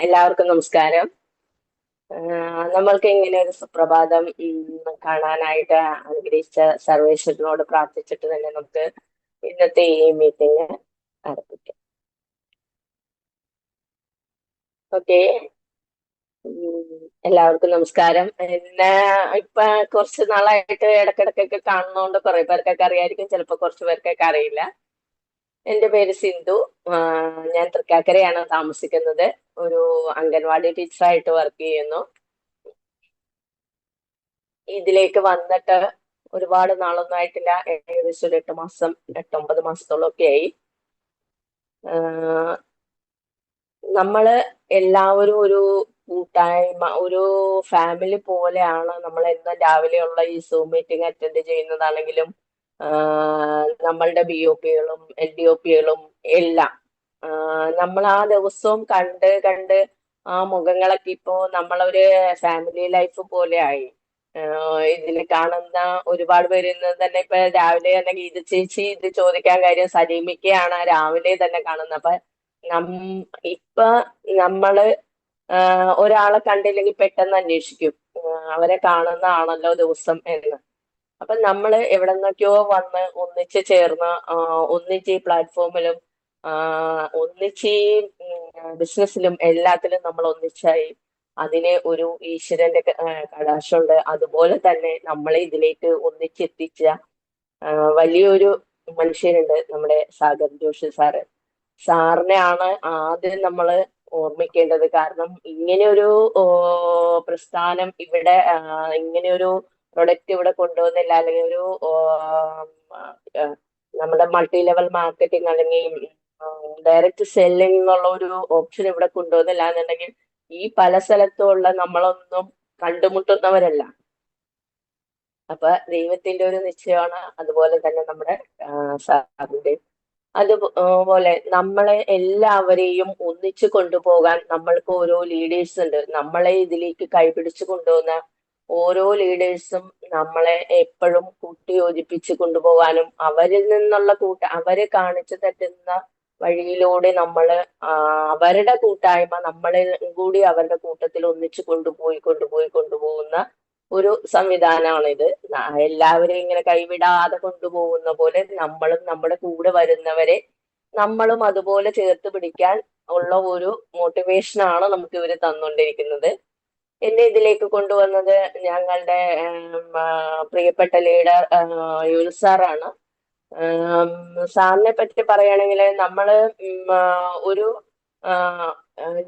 എല്ലാവർക്കും നമസ്കാരം. നമ്മൾക്ക് ഇങ്ങനെ ഒരു സുപ്രഭാതം കാണാനായിട്ട് അനുഗ്രഹിച്ച സർവേശ്വരനോട് പ്രാർത്ഥിച്ചിട്ട് തന്നെ നമുക്ക് ഇന്നത്തെ ഈ മീറ്റിംഗ് ആരംഭിക്കാം. ഓക്കെ. എല്ലാവർക്കും നമസ്കാരം. പിന്നെ ഇപ്പൊ കുറച്ച് നാളായിട്ട് ഇടക്കിടക്കൊക്കെ കാണുന്നോണ്ട് കുറെ പേർക്കൊക്കെ അറിയായിരിക്കും, ചിലപ്പോ കുറച്ച് പേർക്കൊക്കെ അറിയില്ല. എന്റെ പേര് സിന്ധു. ഞാൻ തൃക്കാക്കരയാണ് താമസിക്കുന്നത്. ഒരു അംഗൻവാടി ടീച്ചറായിട്ട് വർക്ക് ചെയ്യുന്നു. ഇതിലേക്ക് വന്നിട്ട് ഒരുപാട് നാളൊന്നും ആയിട്ടില്ല. ഏകദേശം ഒരു 8 മാസം 8-9 മാസത്തോളം ഒക്കെ ആയി. നമ്മള് എല്ലാവരും ഒരു കൂട്ടായ്മ, ഒരു ഫാമിലി പോലെയാണ് നമ്മൾ എന്നും രാവിലെയുള്ള ഈ സൂം മീറ്റിംഗ് അറ്റൻഡ് ചെയ്യുന്നതാണെങ്കിലും നമ്മളുടെ BOP-കളും LDOP-കളും എല്ലാം നമ്മൾ ആ ദിവസവും കണ്ട് കണ്ട് ആ മുഖങ്ങളൊക്കെ ഇപ്പോ നമ്മളൊരു ഫാമിലി ലൈഫ് പോലെ ആയി. ഇതിൽ കാണുന്ന ഒരുപാട് പേര് ഇന്ന് തന്നെ ഇപ്പൊ രാവിലെ തന്നെ ഗീത ചേച്ചി ഇത് ചോദിക്കാൻ കാര്യം സലീമിക്കയാണ് രാവിലെ തന്നെ കാണുന്നത്. അപ്പൊ ഇപ്പൊ നമ്മള് ഒരാളെ കണ്ടില്ലെങ്കിൽ പെട്ടെന്ന് അന്വേഷിക്കും, അവരെ കാണുന്നതാണല്ലോ ദിവസം എന്ന്. അപ്പൊ നമ്മള് എവിടെ നിന്നൊക്കെയോ വന്ന് ഒന്നിച്ച് ചേർന്ന് ഒന്നിച്ച് ഈ പ്ലാറ്റ്ഫോമിലും ഒന്നിച്ച് ഈ ബിസിനസ്സിലും എല്ലാത്തിലും നമ്മൾ ഒന്നിച്ചായി. അതിന് ഒരു ഈശ്വരന്റെ കടാക്ഷമുണ്ട്. അതുപോലെ തന്നെ നമ്മളെ ഇതിലേക്ക് ഒന്നിച്ചെത്തിച്ച വലിയൊരു മനുഷ്യനുണ്ട്, നമ്മുടെ സാഗർ ജോഷി സാറ്. സാറിനെയാണ് ആദ്യം നമ്മൾ ഓർമ്മിക്കേണ്ടത്. കാരണം ഇങ്ങനെയൊരു പ്രസ്ഥാനം ഇവിടെ, ഇങ്ങനെയൊരു പ്രൊഡക്റ്റ് ഇവിടെ കൊണ്ടുവന്നില്ല, അല്ലെങ്കിൽ ഒരു നമ്മുടെ മൾട്ടി ലെവൽ മാർക്കറ്റിംഗ് അല്ലെങ്കിൽ ഡയറക്റ്റ് സെല്ലിംഗ് എന്നുള്ള ഒരു ഓപ്ഷൻ ഇവിടെ കൊണ്ടുവന്നില്ല എന്നുണ്ടെങ്കിൽ ഈ പല സ്ഥലത്തുമുള്ള നമ്മളൊന്നും കണ്ടുമുട്ടുന്നവരല്ല. അപ്പൊ ദൈവത്തിന്റെ ഒരു നിശ്ചയമാണ്, അതുപോലെ തന്നെ നമ്മുടെ സാറിന്റെ. അതുപോലെ നമ്മളെ എല്ലാവരെയും ഒന്നിച്ചു കൊണ്ടുപോകാൻ നമ്മൾക്ക് ഓരോ ലീഡേഴ്സ് ഉണ്ട്. നമ്മളെ ഇതിലേക്ക് കൈപിടിച്ചു കൊണ്ടുപോകുന്ന ഓരോ ലീഡേഴ്സും നമ്മളെ എപ്പോഴും കൂട്ടിയോജിപ്പിച്ച് കൊണ്ടുപോകാനും അവരിൽ നിന്നുള്ള അവര് കാണിച്ചു തട്ടുന്ന വഴിയിലൂടെ നമ്മള് അവരുടെ കൂട്ടായ്മ നമ്മളെ കൂടി അവരുടെ കൂട്ടത്തിൽ ഒന്നിച്ചു കൊണ്ടുപോകുന്ന ഒരു സംവിധാനമാണിത്. എല്ലാവരെയും ഇങ്ങനെ കൈവിടാതെ കൊണ്ടുപോകുന്ന പോലെ നമ്മളും നമ്മുടെ കൂടെ വരുന്നവരെ നമ്മളും അതുപോലെ ചേർത്ത് പിടിക്കാൻ ഉള്ള ഒരു മോട്ടിവേഷനാണ് നമുക്ക് ഇവര് തന്നുകൊണ്ടിരിക്കുന്നത്. എന്നെ ഇതിലേക്ക് കൊണ്ടുവന്നത് ഞങ്ങളുടെ പ്രിയപ്പെട്ട ലീഡർ യൂനുസ് സാറാണ്. സാറിനെ പറ്റി പറയുകയാണെങ്കിൽ നമ്മള് ഒരു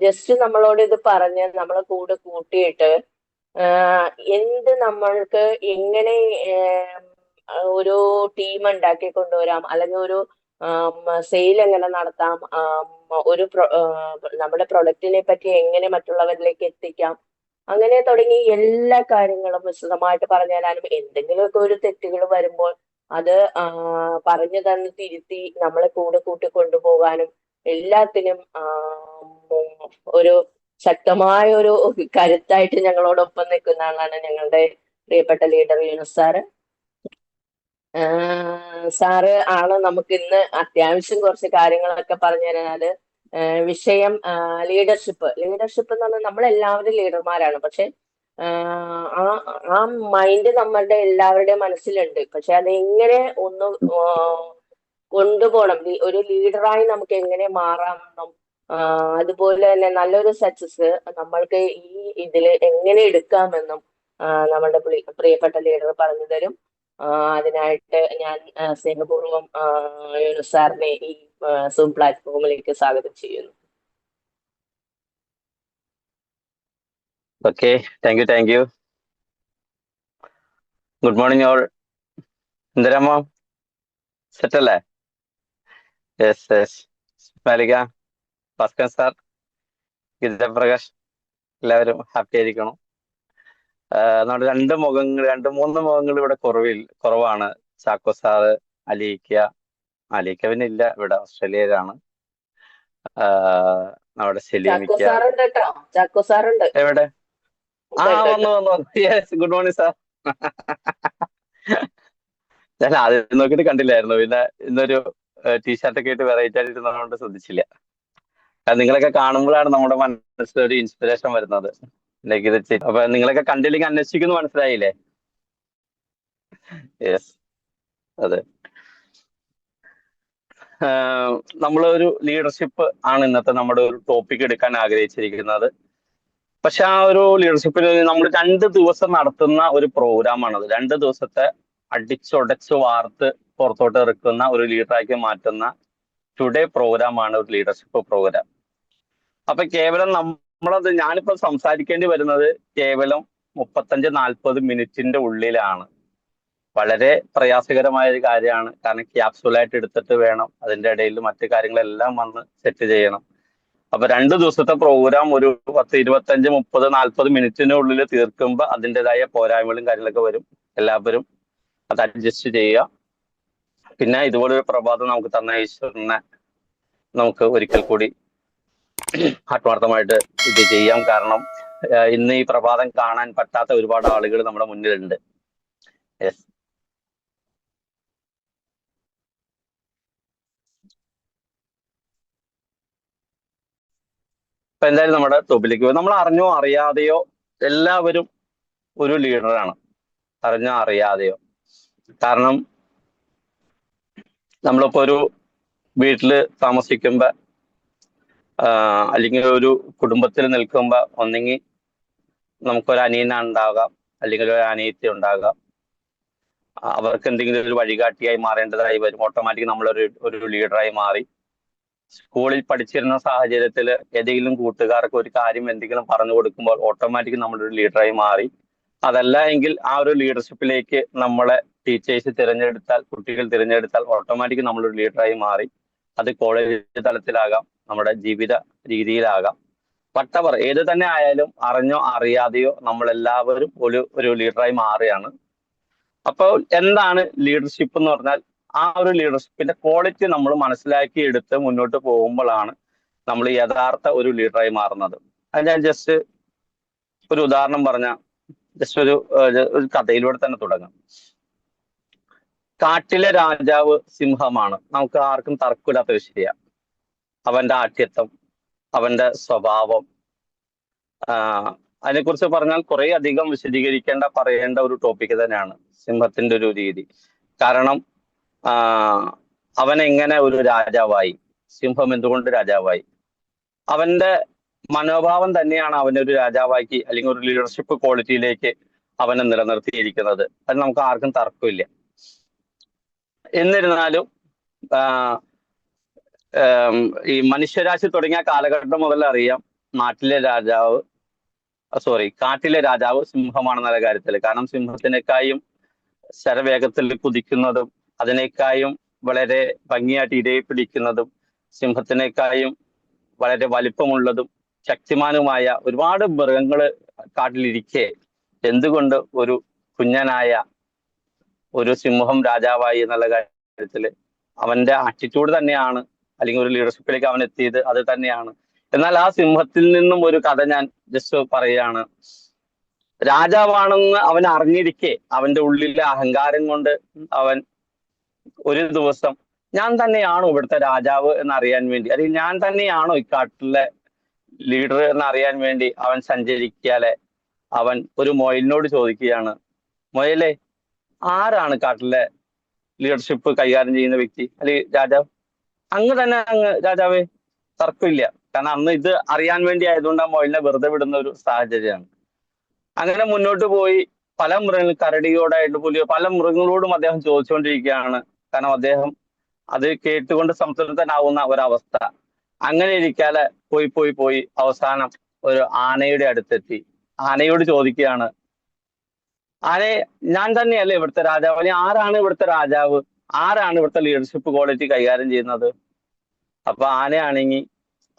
ജസ്റ്റ് നമ്മളോട് ഇത് പറഞ്ഞ് നമ്മളെ കൂടെ കൂട്ടിയിട്ട് എന്ത് നമ്മൾക്ക് എങ്ങനെ ഒരു ടീം ഉണ്ടാക്കി കൊണ്ടുവരാം, അല്ലെങ്കിൽ ഒരു സെയിൽ എങ്ങനെ നടത്താം, ഒരു നമ്മുടെ പ്രൊഡക്റ്റിനെ പറ്റി എങ്ങനെ മറ്റുള്ളവരിലേക്ക് എത്തിക്കാം, അങ്ങനെ തുടങ്ങി എല്ലാ കാര്യങ്ങളും വിശദമായിട്ട് പറഞ്ഞു തരാനും എന്തെങ്കിലുമൊക്കെ ഒരു തെറ്റുകൾ വരുമ്പോൾ അത് പറഞ്ഞു തന്ന് തിരുത്തി നമ്മളെ കൂടെ കൂട്ടി കൊണ്ടുപോകാനും എല്ലാത്തിനും ഒരു ശക്തമായ ഒരു കരുത്തായിട്ട് ഞങ്ങളോടൊപ്പം നിൽക്കുന്ന ആളാണ് ഞങ്ങളുടെ പ്രിയപ്പെട്ട ലീഡർ യൂനുസ് സാറ്. സാറ് ആണ് നമുക്ക് ഇന്ന് അത്യാവശ്യം കുറച്ച് കാര്യങ്ങളൊക്കെ പറഞ്ഞു തരുന്നത്. വിഷയം ലീഡർഷിപ്പ് എന്ന് പറഞ്ഞാൽ നമ്മളെല്ലാവരും ലീഡർമാരാണ്. പക്ഷെ ആ മൈൻഡ് നമ്മളുടെ എല്ലാവരുടെയും മനസ്സിലുണ്ട്. പക്ഷെ അത് എങ്ങനെ ഒന്ന് കൊണ്ടുപോകണം, ഒരു ലീഡറായി നമുക്ക് എങ്ങനെ മാറാമെന്നും അതുപോലെ തന്നെ നല്ലൊരു സക്സസ് നമ്മൾക്ക് ഈ ഇതില് എങ്ങനെ എടുക്കാമെന്നും നമ്മളുടെ പ്രിയപ്പെട്ട ലീഡർ പറഞ്ഞു തരും. അതിനായിട്ട് ഞാൻ സ്നേഹപൂർവ്വം യൂനുസ് സാറിനെ ഈ സൂം പ്ലാറ്റ്ഫോമിലേക്ക് സ്വാഗതം ചെയ്യുന്നു. Okay, thank you. Good morning all. എന്തരാമോ, സെറ്റല്ലേ? യെസ് മാലിക, ഭാസ്കർ സാർ, ഗീതപ്രകാശ്, എല്ലാവരും ഹാപ്പി ആയിരിക്കണം. നമ്മുടെ 2-3 മുഖങ്ങൾ ഇവിടെ കുറവാണ്. ചാക്കോ സാറ്, അലീക്ക പിന്നെ ഇല്ല, ഇവിടെ ഓസ്ട്രേലിയയിലാണ്. നമ്മുടെ സെലീമിക്ക എവിടെ? വന്നു. Yes, good morning sir. ഞാൻ ആദ്യം നോക്കിയിട്ട് കണ്ടില്ലായിരുന്നു, പിന്നെ ഇന്നൊരു ടീഷർട്ടൊക്കെ ആയിട്ട് വെറൈറ്റി ആയിട്ട് ഇരുന്നതുകൊണ്ട് ശ്രദ്ധിച്ചില്ല. നിങ്ങളൊക്കെ കാണുമ്പോഴാണ് നമ്മുടെ മനസ്സിൽ ഒരു ഇൻസ്പിറേഷൻ വരുന്നത്. അപ്പൊ നിങ്ങളൊക്കെ കണ്ടില്ലെങ്കിൽ അന്വേഷിക്കുന്നു, മനസ്സിലായില്ലേ? യെസ്, അതെ. നമ്മളൊരു ലീഡർഷിപ്പ് ആണ് ഇന്നത്തെ നമ്മുടെ ഒരു ടോപ്പിക് എടുക്കാൻ ആഗ്രഹിച്ചിരിക്കുന്നത്. പക്ഷെ ആ ഒരു ലീഡർഷിപ്പിൽ നമ്മൾ 2 ദിവസം നടത്തുന്ന ഒരു പ്രോഗ്രാമാണത്. 2 ദിവസത്തെ അടിച്ചുടച്ച് വാർത്ത് പുറത്തോട്ട് ഇറക്കുന്ന ഒരു ലീഡറാക്കി മാറ്റുന്ന ടുഡേ പ്രോഗ്രാമാണ് ഒരു ലീഡർഷിപ്പ് പ്രോഗ്രാം. അപ്പൊ കേവലം ഞാനിപ്പോ സംസാരിക്കേണ്ടി വരുന്നത് കേവലം 35-40 മിനിറ്റിന്റെ ഉള്ളിലാണ്. വളരെ പ്രയാസകരമായ ഒരു കാര്യമാണ്. കാരണം ക്യാപ്സുലായിട്ട് എടുത്തിട്ട് വേണം അതിന്റെ ഇടയിൽ മറ്റു കാര്യങ്ങളെല്ലാം വന്ന് സെറ്റ് ചെയ്യണം. അപ്പൊ 2 ദിവസത്തെ പ്രോഗ്രാം ഒരു 10, 25, 30, 40 മിനിറ്റിനുള്ളിൽ തീർക്കുമ്പോൾ അതിൻ്റെതായ പോരായ്മകളും കാര്യങ്ങളൊക്കെ വരും. എല്ലാവരും അത് അഡ്ജസ്റ്റ് ചെയ്യുക. പിന്നെ ഇതുപോലൊരു പ്രഭാതം നമുക്ക് തന്ന ഈശ്വരനെ നമുക്ക് ഒരിക്കൽ കൂടി ആത്മാർത്ഥമായിട്ട് ഇത് ചെയ്യാം. കാരണം ഇന്ന് ഈ പ്രഭാതം കാണാൻ പറ്റാത്ത ഒരുപാട് ആളുകൾ നമ്മുടെ മുന്നിലുണ്ട്. യെസ്. അപ്പൊ എന്തായാലും നമ്മുടെ ടോപ്പിലേക്ക് പോയി. നമ്മൾ അറിഞ്ഞോ അറിയാതെയോ എല്ലാവരും ഒരു ലീഡറാണ്, അറിഞ്ഞോ അറിയാതെയോ. കാരണം നമ്മളിപ്പോ ഒരു വീട്ടില് താമസിക്കുമ്പോ അല്ലെങ്കിൽ ഒരു കുടുംബത്തിൽ നിൽക്കുമ്പോ ഒന്നെങ്കിൽ നമുക്കൊരു അനിയനുണ്ടാകാം, അല്ലെങ്കിൽ ഒരു അനിയത്തി ഉണ്ടാകാം. അവർക്ക് എന്തെങ്കിലും ഒരു വഴികാട്ടിയായി മാറേണ്ടതായി വരും. ഓട്ടോമാറ്റിക് നമ്മളൊരു ലീഡറായി മാറി. സ്കൂളിൽ പഠിച്ചിരുന്ന സാഹചര്യത്തിൽ ഏതെങ്കിലും കൂട്ടുകാർക്ക് ഒരു കാര്യം എന്തെങ്കിലും പറഞ്ഞു കൊടുക്കുമ്പോൾ ഓട്ടോമാറ്റിക് നമ്മളൊരു ലീഡറായി മാറി. അതല്ല എങ്കിൽ ആ ഒരു ലീഡർഷിപ്പിലേക്ക് നമ്മളെ ടീച്ചേഴ്സ് തിരഞ്ഞെടുത്താൽ, കുട്ടികൾ തിരഞ്ഞെടുത്താൽ ഓട്ടോമാറ്റിക് നമ്മളൊരു ലീഡറായി മാറി. അത് കോളേജ് തലത്തിലാകാം, നമ്മുടെ ജീവിത രീതിയിലാകാം. വട്ടവർ ഏത് തന്നെ ആയാലും അറിഞ്ഞോ അറിയാതെയോ നമ്മളെല്ലാവരും ഒരു ലീഡറായി മാറുകയാണ്. അപ്പോൾ എന്താണ് ലീഡർഷിപ്പ് എന്ന് പറഞ്ഞാൽ, ആ ഒരു ലീഡർഷിപ്പിന്റെ ക്വാളിറ്റി നമ്മൾ മനസ്സിലാക്കി എടുത്ത് മുന്നോട്ട് പോകുമ്പോഴാണ് നമ്മൾ യഥാർത്ഥ ഒരു ലീഡറായി മാറുന്നത്. അത് ഞാൻ ജസ്റ്റ് ഒരു ഉദാഹരണം പറഞ്ഞ ജസ്റ്റ് ഒരു കഥയിലൂടെ തന്നെ തുടങ്ങാം. കാട്ടിലെ രാജാവ് സിംഹമാണ്. നമുക്ക് ആർക്കും തർക്കമില്ലാത്ത വിഷയമാണ്. അവന്റെ ആഠ്യത്വം, അവന്റെ സ്വഭാവം, അതിനെക്കുറിച്ച് പറഞ്ഞാൽ കുറെ അധികം പറയേണ്ട ഒരു ടോപ്പിക് തന്നെയാണ് സിംഹത്തിന്റെ ഒരു രീതി. കാരണം അവൻ എങ്ങനെ ഒരു രാജാവായി, സിംഹം എന്തുകൊണ്ട് രാജാവായി, അവന്റെ മനോഭാവം തന്നെയാണ് അവനെ ഒരു രാജാവാക്കി അല്ലെങ്കിൽ ഒരു ലീഡർഷിപ്പ് ക്വാളിറ്റിയിലേക്ക് അവനെ നിലനിർത്തിയിരിക്കുന്നത്. അത് നമുക്ക് ആർക്കും തർക്കമില്ല. എന്നിരുന്നാലും ഈ മനുഷ്യരാശി തുടങ്ങിയ കാലഘട്ടം മുതൽ അറിയാം കാട്ടിലെ രാജാവ് സിംഹമാണെന്നുള്ള കാര്യത്തിൽ. കാരണം സിംഹത്തിനേക്കായും ശരവേഗത്തിൽ കുതിക്കുന്നതും അതിനേക്കായും വളരെ ഭംഗിയായിട്ട് ഇരയെ പിടിക്കുന്നതും സിംഹത്തിനേക്കായും വളരെ വലിപ്പമുള്ളതും ശക്തിമാനുമായ ഒരുപാട് മൃഗങ്ങള് കാട്ടിലിരിക്കെ എന്തുകൊണ്ട് ഒരു കുഞ്ഞനായ ഒരു സിംഹം രാജാവായി എന്നുള്ള കാര്യത്തിൽ അവന്റെ ആറ്റിറ്റ്യൂഡ് തന്നെയാണ്, അല്ലെങ്കിൽ ഒരു ലീഡർഷിപ്പിലേക്ക് അവൻ എത്തിയത് അത് തന്നെയാണ്. എന്നാൽ ആ സിംഹത്തിൽ നിന്നും ഒരു കഥ ഞാൻ ജസ്റ്റ് പറയുകയാണ്. രാജാവാണെന്ന് അവൻ അറിഞ്ഞിരിക്കെ അവന്റെ ഉള്ളിലെ അഹങ്കാരം കൊണ്ട് അവൻ ഒരു ദിവസം ഞാൻ തന്നെയാണോ ഇവിടുത്തെ രാജാവ് എന്നറിയാൻ വേണ്ടി, അല്ലെങ്കിൽ ഞാൻ തന്നെയാണോ ഈ കാട്ടിലെ ലീഡർ എന്നറിയാൻ വേണ്ടി അവൻ സഞ്ചരിക്കാലെ അവൻ ഒരു മൊയലിനോട് ചോദിക്കുകയാണ്, മൊയലെ, ആരാണ് കാട്ടിലെ ലീഡർഷിപ്പ് കൈകാര്യം ചെയ്യുന്ന വ്യക്തി അല്ലെങ്കിൽ രാജാവ്? അങ്ങ് തന്നെ രാജാവേ, തർക്കമില്ല. കാരണം അന്ന് ഇത് അറിയാൻ വേണ്ടി ആയതുകൊണ്ട് ആ മൊയലിനെ വെറുതെ വിടുന്ന ഒരു സാഹചര്യമാണ്. അങ്ങനെ മുന്നോട്ട് പോയി പല മൃഗങ്ങൾ, കരടിയോടായിട്ട് പുലിയോ പല മൃഗങ്ങളോടും അദ്ദേഹം ചോദിച്ചുകൊണ്ടിരിക്കുകയാണ്. കാരണം അദ്ദേഹം അത് കേട്ടുകൊണ്ട് സംതൃപ്തനാവുന്ന ഒരവസ്ഥ. അങ്ങനെ ഇരിക്കാതെ പോയി അവസാനം ഒരു ആനയുടെ അടുത്തെത്തി. ആനയോട് ചോദിക്കുകയാണ്, ആനെ, ഞാൻ തന്നെയല്ലേ ഇവിടുത്തെ രാജാവ്? അല്ലെങ്കിൽ ആരാണ് ഇവിടുത്തെ രാജാവ്? ആരാണ് ഇവിടുത്തെ ലീഡർഷിപ്പ് ക്വാളിറ്റി കൈകാര്യം ചെയ്യുന്നത്? അപ്പൊ ആനയാണെങ്കിൽ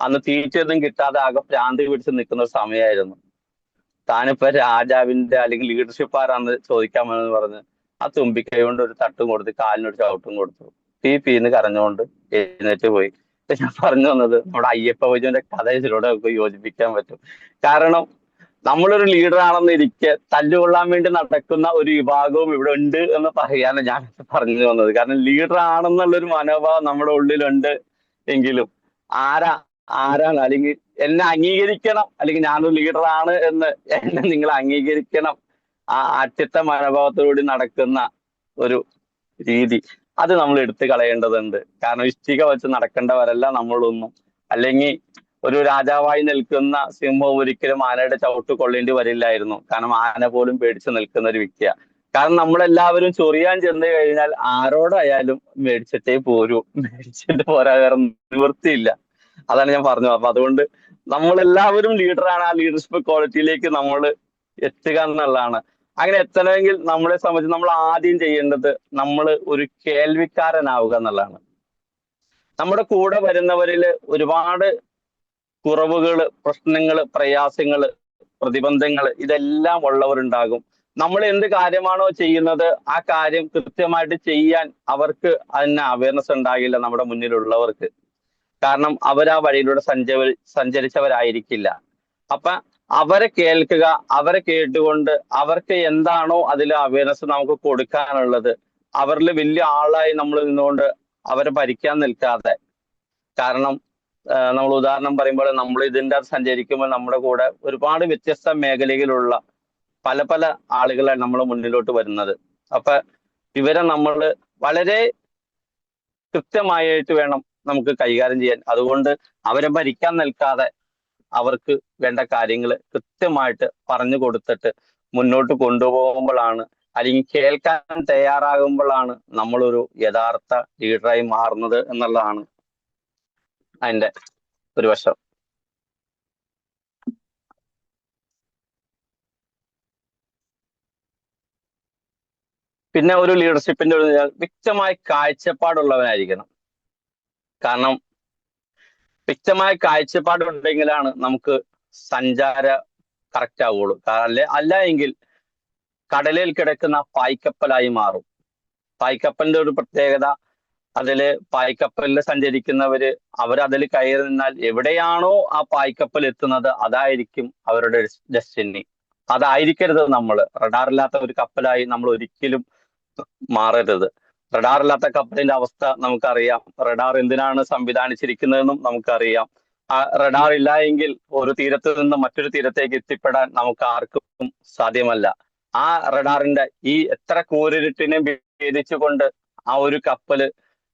അന്ന് തീറ്റയൊന്നും കിട്ടാതെ ആകെ ഭ്രാന്തി പിടിച്ച് നിൽക്കുന്ന ഒരു സമയമായിരുന്നു. താനിപ്പോ രാജാവിന്റെ അല്ലെങ്കിൽ ലീഡർഷിപ്പ് ആരാന്ന് ചോദിക്കാമെന്ന് പറഞ്ഞ് ആ തുമ്പിക്കൈ കൊണ്ട് ഒരു തട്ടും കൊടുത്ത് കാലിനൊരു ചവിട്ടും കൊടുത്തു. പീന്ന് കരഞ്ഞുകൊണ്ട് എഴുന്നേറ്റ് പോയി. ഞാൻ പറഞ്ഞു വന്നത് നമ്മുടെ അയ്യപ്പ വൈദ്യന്റെ കഥ ഇതിലൂടെ നമുക്ക് യോജിപ്പിക്കാൻ പറ്റും. കാരണം നമ്മളൊരു ലീഡർ ആണെന്നിരിക്കെ തല്ലുകൊള്ളാൻ വേണ്ടി നടക്കുന്ന ഒരു വിഭാഗവും ഇവിടെ ഉണ്ട് എന്ന് പറയാനാണ് ഞാൻ പറഞ്ഞു വന്നത്. കാരണം ലീഡർ ആണെന്നുള്ളൊരു മനോഭാവം നമ്മുടെ ഉള്ളിലുണ്ട് എങ്കിലും ആരാ ആരാണ്, അല്ലെങ്കിൽ എന്നെ അംഗീകരിക്കണം, അല്ലെങ്കിൽ ഞാനൊരു ലീഡറാണ് എന്ന് എന്നെ നിങ്ങൾ അംഗീകരിക്കണം, ആ അറ്റിത്ത മനോഭാവത്തോടുകൂടി നടക്കുന്ന ഒരു രീതി, അത് നമ്മൾ എടുത്തു കളയേണ്ടതുണ്ട്. കാരണം ഇഷ്ടിക വെച്ച് നടക്കേണ്ടവരല്ല നമ്മളൊന്നും. അല്ലെങ്കിൽ ഒരു രാജാവായി നിൽക്കുന്ന സിംഹം ഒരിക്കലും ആനയുടെ ചവിട്ട് കൊള്ളേണ്ടി വരില്ലായിരുന്നു. കാരണം ആന പോലും പേടിച്ച് നിൽക്കുന്ന ഒരു വ്യക്തിയാണ്. കാരണം നമ്മളെല്ലാവരും ചൊറിയാൻ ചെന്ന് കഴിഞ്ഞാൽ ആരോടായാലും മേടിച്ചിട്ടേ പോരൂ. മേടിച്ചിട്ട് പോരാ, വേറെ നിവൃത്തിയില്ല. അതാണ് ഞാൻ പറഞ്ഞത്. അപ്പൊ അതുകൊണ്ട് നമ്മളെല്ലാവരും ലീഡറാണ്. ആ ലീഡർഷിപ്പ് ക്വാളിറ്റിയിലേക്ക് നമ്മൾ എത്തുക എന്നുള്ളതാണ്. അങ്ങനെ എത്തണമെങ്കിൽ നമ്മളെ സംബന്ധിച്ച് നമ്മൾ ആദ്യം ചെയ്യേണ്ടത് നമ്മൾ ഒരു കേൾവിക്കാരനാവുക എന്നുള്ളതാണ്. നമ്മുടെ കൂടെ വരുന്നവരിൽ ഒരുപാട് കുറവുകള്, പ്രശ്നങ്ങള്, പ്രയാസങ്ങള്, പ്രതിബന്ധങ്ങള് ഇതെല്ലാം ഉള്ളവരുണ്ടാകും. നമ്മൾ എന്ത് കാര്യമാണോ ചെയ്യുന്നത് ആ കാര്യം കൃത്യമായിട്ട് ചെയ്യാൻ അവർക്ക് അതിന് അവയർനെസ് ഉണ്ടാകില്ല, നമ്മുടെ മുന്നിലുള്ളവർക്ക്. കാരണം അവർ ആ വഴിയിലൂടെ സഞ്ചരിച്ചവരായിരിക്കില്ല. അപ്പൊ അവരെ കേൾക്കുക, അവരെ കേട്ടുകൊണ്ട് അവർക്ക് എന്താണോ അതിൽ അവയർനെസ് നമുക്ക് കൊടുക്കാനുള്ളത്, അവരിൽ വലിയ ആളായി നമ്മൾ നിന്നുകൊണ്ട് അവരെ ഭരിക്കാൻ നിൽക്കാതെ. കാരണം നമ്മൾ ഉദാഹരണം പറയുമ്പോൾ, നമ്മൾ ഇതിൻ്റെ അകത്ത് സഞ്ചരിക്കുമ്പോൾ നമ്മുടെ കൂടെ ഒരുപാട് വ്യത്യസ്ത മേഖലയിലുള്ള പല പല ആളുകളാണ് നമ്മുടെ മുന്നിലോട്ട് വരുന്നത്. അപ്പൊ ഇവരെ നമ്മൾ വളരെ കൃത്യമായിട്ട് വേണം നമുക്ക് കൈകാര്യം ചെയ്യാൻ. അതുകൊണ്ട് അവരെ ഭരിക്കാൻ നിൽക്കാതെ അവർക്ക് വേണ്ട കാര്യങ്ങൾ കൃത്യമായിട്ട് പറഞ്ഞു കൊടുത്തിട്ട് മുന്നോട്ട് കൊണ്ടുപോകുമ്പോഴാണ്, അല്ലെങ്കിൽ കേൾക്കാൻ തയ്യാറാകുമ്പോഴാണ് നമ്മളൊരു യഥാർത്ഥ ലീഡറായി മാറുന്നത് എന്നുള്ളതാണ് അതിന്റെ ഒരു വശം. പിന്നെ ഒരു ലീഡർഷിപ്പിന്റെ ഒരു വ്യക്തമായ കാഴ്ചപ്പാടുള്ളവനായിരിക്കണം. കാരണം വ്യക്തമായ കാഴ്ചപ്പാട് ഉണ്ടെങ്കിലാണ് നമുക്ക് സഞ്ചാര കറക്റ്റ് ആവുള്ളൂ. അല്ല എങ്കിൽ കടലിൽ കിടക്കുന്ന പായ്ക്കപ്പലായി മാറും. പായ്ക്കപ്പലിന്റെ ഒരു പ്രത്യേകത, അതില് പായ്ക്കപ്പലിൽ സഞ്ചരിക്കുന്നവര് അവരതിൽ കയറി നിന്നാൽ എവിടെയാണോ ആ പായ്ക്കപ്പൽ എത്തുന്നത് അതായിരിക്കും അവരുടെ ഡെസ്റ്റിനി. അതായിരിക്കരുത് നമ്മൾ. റഡാറില്ലാത്ത ഒരു കപ്പലായി നമ്മൾ ഒരിക്കലും മാറരുത്. റഡാറില്ലാത്ത കപ്പലിന്റെ അവസ്ഥ നമുക്കറിയാം. റഡാർ എന്തിനാണ് സംവിധാനിച്ചിരിക്കുന്നതെന്നും നമുക്കറിയാം. ആ റഡാർ ഇല്ല എങ്കിൽ ഒരു തീരത്ത് നിന്ന് മറ്റൊരു തീരത്തേക്ക് എത്തിപ്പെടാൻ നമുക്ക് ആർക്കും സാധ്യമല്ല. ആ റഡാറിന്റെ ഈ എത്ര കൂരിരുട്ടിനെ ഭേദിച്ചുകൊണ്ട് ആ ഒരു കപ്പല്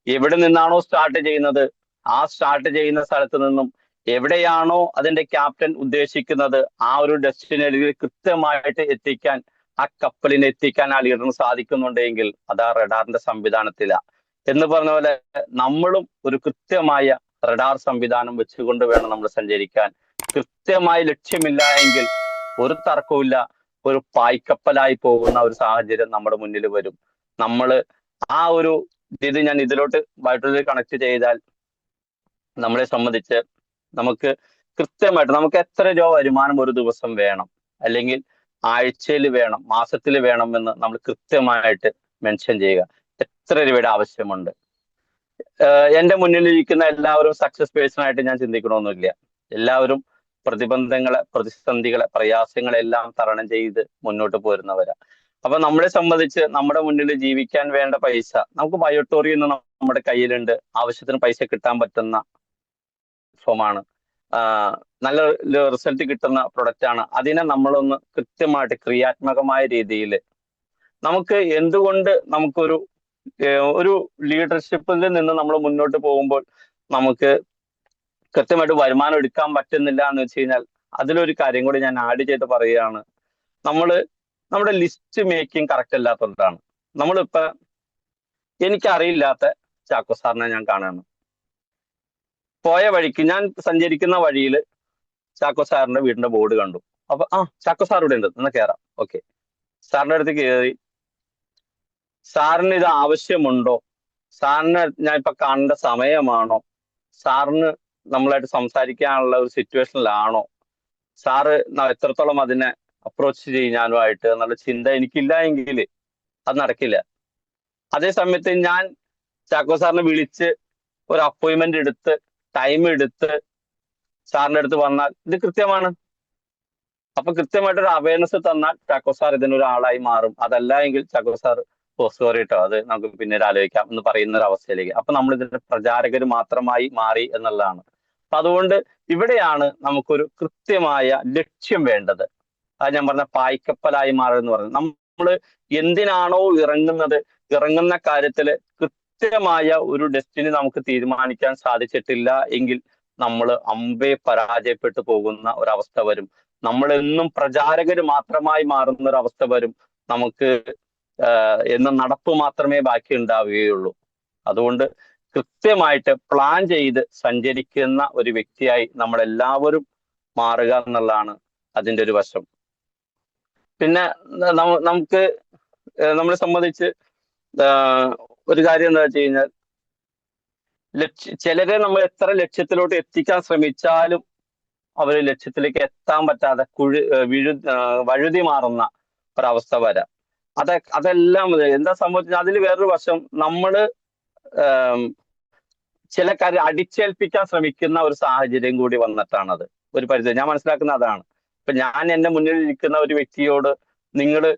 എവിടെ നിന്നാണോ സ്റ്റാർട്ട് ചെയ്യുന്നത്, ആ സ്റ്റാർട്ട് ചെയ്യുന്ന സ്ഥലത്ത് നിന്നും എവിടെയാണോ അതിന്റെ ക്യാപ്റ്റൻ ഉദ്ദേശിക്കുന്നത് ആ ഒരു ഡെസ്റ്റിനേഷനിൽ കൃത്യമായിട്ട് എത്തിക്കാൻ, ആ കപ്പലിനെ എത്തിക്കാൻ ആ ലീഡറിന് സാധിക്കുന്നുണ്ടെങ്കിൽ അത് ആ റഡാറിന്റെ സംവിധാനത്തിലാണ്. എന്ന് പറഞ്ഞ പോലെ നമ്മളും ഒരു കൃത്യമായ റഡാർ സംവിധാനം വെച്ചുകൊണ്ട് വേണം നമ്മൾ സഞ്ചരിക്കാൻ. കൃത്യമായി ലക്ഷ്യമില്ല എങ്കിൽ ഒരു തർക്കവുമില്ല, ഒരു പായ്ക്കപ്പലായി പോകുന്ന ഒരു സാഹചര്യം നമ്മുടെ മുന്നിൽ വരും. നമ്മൾ ആ ഒരു ഇത് ഞാൻ ഇതിലോട്ട് കണക്ട് ചെയ്താൽ, നമ്മളെ സംബന്ധിച്ച് നമുക്ക് കൃത്യമായിട്ട് നമുക്ക് എത്ര രൂപ വരുമാനം ഒരു ദിവസം വേണം, അല്ലെങ്കിൽ ആഴ്ചയിൽ വേണം, മാസത്തിൽ വേണം എന്ന് നമ്മൾ കൃത്യമായിട്ട് മെൻഷൻ ചെയ്യുക. എത്ര രൂപയുടെ ആവശ്യമുണ്ട്. എന്റെ മുന്നിലിരിക്കുന്ന എല്ലാവരും സക്സസ് പേഴ്സൺ ആയിട്ട് ഞാൻ ചിന്തിക്കണമെന്നില്ല. എല്ലാവരും പ്രതിബന്ധങ്ങളെ, പ്രതിസന്ധികളെ, പ്രയാസങ്ങളെല്ലാം തരണം ചെയ്ത് മുന്നോട്ട് പോരുന്നവരാ. അപ്പൊ നമ്മളെ സംബന്ധിച്ച് നമ്മുടെ മുന്നിൽ ജീവിക്കാൻ വേണ്ട പൈസ നമുക്ക് ബയോട്ടോറി എന്ന് നമ്മുടെ കയ്യിലുണ്ട്. ആവശ്യത്തിന് പൈസ കിട്ടാൻ പറ്റുന്ന ഫോമാണ്. നല്ല റിസൾട്ട് കിട്ടുന്ന പ്രൊഡക്റ്റ് ആണ്. അതിനെ നമ്മളൊന്ന് കൃത്യമായിട്ട് ക്രിയാത്മകമായ രീതിയിൽ നമുക്ക് എന്തുകൊണ്ട് നമുക്കൊരു ഒരു ലീഡർഷിപ്പിൽ നിന്ന് നമ്മൾ മുന്നോട്ട് പോകുമ്പോൾ നമുക്ക് കൃത്യമായിട്ട് വരുമാനം എടുക്കാൻ പറ്റുന്നില്ല എന്ന് വെച്ച് കഴിഞ്ഞാൽ, അതിലൊരു കാര്യം കൂടി ഞാൻ ആഡ് ചെയ്ത് പറയുകയാണ്. നമ്മുടെ ലിസ്റ്റ് മേക്കിംഗ് കറക്റ്റ് അല്ലാത്തതുകൊണ്ടാണ്. നമ്മളിപ്പോ എനിക്കറിയില്ലാത്ത ചാക്കോ സാറിനെ ഞാൻ കാണുകയാണ്. പോയ വഴിക്ക് ഞാൻ സഞ്ചരിക്കുന്ന വഴിയിൽ ചാക്കോ സാറിന്റെ വീടിന്റെ ബോർഡ് കണ്ടു. അപ്പൊ ചാക്കോ സാർ ഇവിടെ ഉണ്ട്, എന്നാ കയറാം. ഓക്കെ, സാറിന്റെ അടുത്ത് കയറി, സാറിന് ഇത് ആവശ്യമുണ്ടോ, സാറിന് ഞാൻ ഇപ്പൊ കാണേണ്ട സമയമാണോ, സാറിന് നമ്മളായിട്ട് സംസാരിക്കാനുള്ള ഒരു സിറ്റുവേഷനിലാണോ, സാറ് എത്രത്തോളം അതിനെ അപ്രോച്ച് ചെയ്യാനുമായിട്ട് എന്നുള്ള ചിന്ത എനിക്കില്ല എങ്കിൽ അത് നടക്കില്ല. അതേ സമയത്ത് ഞാൻ ചാക്കോ സാറിനെ വിളിച്ച് ഒരു അപ്പോയിന്റ്മെന്റ് എടുത്ത് ടൈം എടുത്ത് സാറിന്റെ അടുത്ത് വന്നാൽ ഇത് കൃത്യമാണ്. അപ്പൊ കൃത്യമായിട്ടൊരു അവയർനെസ് തന്നാൽ ചാക്കോ സാർ ഇതിനൊരു ആളായി മാറും. അതല്ല എങ്കിൽ ചാക്കോ സാർ സോറി കേട്ടോ, അത് നമുക്ക് പിന്നീട് ആലോചിക്കാം എന്ന് പറയുന്ന ഒരു അവസ്ഥയിലേക്ക്. അപ്പൊ നമ്മൾ ഇതിന്റെ പ്രചാരകർ മാത്രമായി മാറി എന്നുള്ളതാണ്. അപ്പൊ അതുകൊണ്ട് ഇവിടെയാണ് നമുക്കൊരു കൃത്യമായ ലക്ഷ്യം വേണ്ടത്. അത് ഞാൻ പറഞ്ഞ പായ്ക്കപ്പലായി മാറുക എന്ന് പറയുന്നത്, നമ്മൾ എന്തിനാണോ ഇറങ്ങുന്നത്, ഇറങ്ങുന്ന കാര്യത്തില് കൃത്യമായ ഒരു ഡെസ്റ്റിനി നമുക്ക് തീരുമാനിക്കാൻ സാധിച്ചിട്ടില്ല എങ്കിൽ നമ്മൾ അമ്പേ പരാജയപ്പെട്ടു പോകുന്ന ഒരവസ്ഥ വരും. നമ്മൾ എന്നും പ്രചാരകര് മാത്രമായി മാറുന്ന ഒരു അവസ്ഥ വരും. നമുക്ക് എന്നും നടപ്പ് മാത്രമേ ബാക്കി ഉണ്ടാവുകയുള്ളൂ. അതുകൊണ്ട് കൃത്യമായിട്ട് പ്ലാൻ ചെയ്ത് സഞ്ചരിക്കുന്ന ഒരു വ്യക്തിയായി നമ്മൾ എല്ലാവരും മാറുക എന്നുള്ളതാണ് അതിൻ്റെ ഒരു വശം. പിന്നെ നമുക്ക് നമ്മളെ സംബന്ധിച്ച് ഒരു കാര്യം എന്താ വെച്ച് കഴിഞ്ഞാൽ, ചിലരെ നമ്മൾ എത്ര ലക്ഷ്യത്തിലോട്ട് എത്തിക്കാൻ ശ്രമിച്ചാലും അവര് ലക്ഷ്യത്തിലേക്ക് എത്താൻ പറ്റാതെ വഴുതി മാറുന്ന ഒരവസ്ഥ വരാം. അതെല്ലാം എന്താ സംഭവിച്ചത്, അതിൽ വേറൊരു വശം, നമ്മള് ചില കാര്യം അടിച്ചേൽപ്പിക്കാൻ ശ്രമിക്കുന്ന ഒരു സാഹചര്യം കൂടി വന്നിട്ടാണത്. ഒരു പരിധി ഞാൻ മനസ്സിലാക്കുന്ന അതാണ്. ഇപ്പൊ ഞാൻ എന്റെ മുന്നിൽ ഇരിക്കുന്ന ഒരു വ്യക്തിയോട് നിങ്ങള്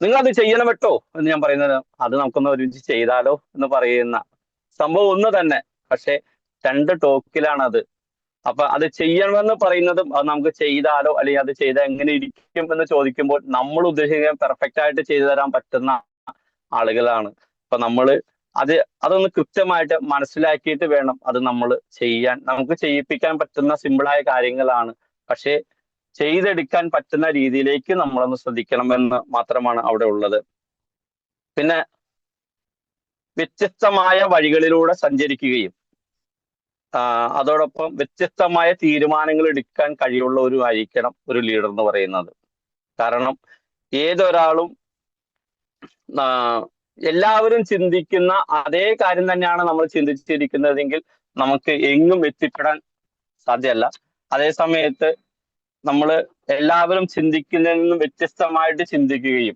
നിങ്ങൾ അത് ചെയ്യണം കേട്ടോ എന്ന് ഞാൻ പറയുന്നത്, അത് നമുക്കൊന്ന് ഒരുമിച്ച് ചെയ്താലോ എന്ന് പറയുന്ന സംഭവം ഒന്ന് തന്നെ, പക്ഷെ രണ്ട് ടോക്കിലാണത്. അപ്പൊ അത് ചെയ്യണമെന്ന് പറയുന്നതും അത് നമുക്ക് ചെയ്താലോ അല്ലെങ്കിൽ അത് ചെയ്താൽ എങ്ങനെ ഇരിക്കും എന്ന് ചോദിക്കുമ്പോൾ നമ്മൾ ഉദ്ദേശിക്കാൻ പെർഫെക്റ്റ് ആയിട്ട് ചെയ്തു തരാൻ പറ്റുന്ന ആളുകളാണ്. അപ്പൊ അതൊന്ന് കൃത്യമായിട്ട് മനസ്സിലാക്കിയിട്ട് വേണം അത് നമ്മൾ ചെയ്യാൻ. നമുക്ക് ചെയ്യിപ്പിക്കാൻ പറ്റുന്ന സിമ്പിളായ കാര്യങ്ങളാണ്, പക്ഷേ ചെയ്തെടുക്കാൻ പറ്റുന്ന രീതിയിലേക്ക് നമ്മളൊന്ന് ശ്രദ്ധിക്കണം എന്ന് മാത്രമാണ് അവിടെ ഉള്ളത്. പിന്നെ വ്യത്യസ്തമായ വഴികളിലൂടെ സഞ്ചരിക്കുകയും അതോടൊപ്പം വ്യത്യസ്തമായ തീരുമാനങ്ങൾ എടുക്കാൻ കഴിവുള്ളവരുമായിരിക്കണം ഒരു ലീഡർ എന്ന് പറയുന്നത്. കാരണം ഏതൊരാളും എല്ലാവരും ചിന്തിക്കുന്ന അതേ കാര്യം തന്നെയാണ് നമ്മൾ ചിന്തിച്ചിരിക്കുന്നതെങ്കിൽ നമുക്ക് എങ്ങും എത്തിപ്പെടാൻ സാധ്യമല്ല. അതേ സമയത്ത് നമ്മൾ എല്ലാവരും ചിന്തിക്കുന്നതിൽ നിന്നും വ്യത്യസ്തമായിട്ട് ചിന്തിക്കുകയും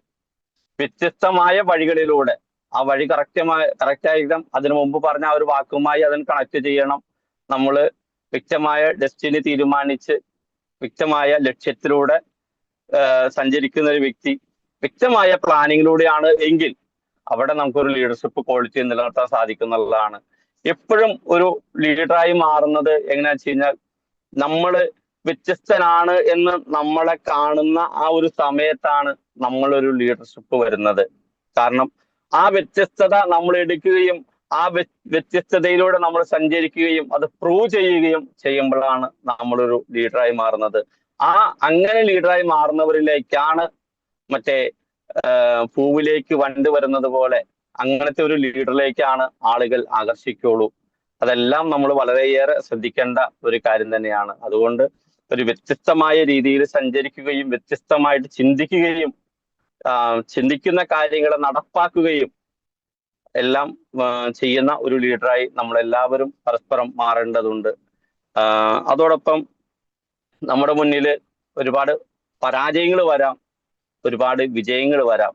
വ്യത്യസ്തമായ വഴികളിലൂടെ ആ വഴി കറക്റ്റായിരിക്കണം. അതിനു മുമ്പ് പറഞ്ഞ ആ ഒരു വാക്കുമായി അതിന് കണക്ട് ചെയ്യണം. നമ്മൾ വ്യക്തമായ ഡെസ്റ്റിനി തീരുമാനിച്ച് വ്യക്തമായ ലക്ഷ്യത്തിലൂടെ സഞ്ചരിക്കുന്ന ഒരു വ്യക്തി വ്യക്തമായ പ്ലാനിങ്ങിലൂടെയാണ് എങ്കിൽ അവിടെ നമുക്കൊരു ലീഡർഷിപ്പ് ക്വാളിറ്റി നിലനിർത്താൻ സാധിക്കുന്നുള്ളതാണ്. എപ്പോഴും ഒരു ലീഡറായി മാറുന്നത് എങ്ങനെയാ വെച്ച് കഴിഞ്ഞാൽ, നമ്മള് വ്യത്യസ്തനാണ് എന്ന് നമ്മളെ കാണുന്ന ആ ഒരു സമയത്താണ് നമ്മളൊരു ലീഡർഷിപ്പ് വരുന്നത്. കാരണം ആ വ്യത്യസ്തത നമ്മൾ എടുക്കുകയും ആ വ്യത്യസ്തതയിലൂടെ നമ്മൾ സഞ്ചരിക്കുകയും അത് പ്രൂവ് ചെയ്യുകയും ചെയ്യുമ്പോഴാണ് നമ്മളൊരു ലീഡറായി മാറുന്നത്. അങ്ങനെ ലീഡറായി മാറുന്നവരിലേക്കാണ് മറ്റേ പൂവിലേക്ക് വണ്ട് വരുന്നത് പോലെ അങ്ങനത്തെ ഒരു ലീഡറിലേക്കാണ് ആളുകൾ ആകർഷിക്കുള്ളൂ. അതെല്ലാം നമ്മൾ വളരെയേറെ ശ്രദ്ധിക്കേണ്ട ഒരു കാര്യം തന്നെയാണ്. അതുകൊണ്ട് ഒരു വ്യത്യസ്തമായ രീതിയിൽ സഞ്ചരിക്കുകയും വ്യത്യസ്തമായിട്ട് ചിന്തിക്കുകയും ചിന്തിക്കുന്ന കാര്യങ്ങളെ നടപ്പാക്കുകയും എല്ലാം ചെയ്യുന്ന ഒരു ലീഡറായി നമ്മളെല്ലാവരും പരസ്പരം മാറേണ്ടതുണ്ട്. അതോടൊപ്പം നമ്മുടെ മുന്നിൽ ഒരുപാട് പരാജയങ്ങൾ വരാം, ഒരുപാട് വിജയങ്ങൾ വരാം.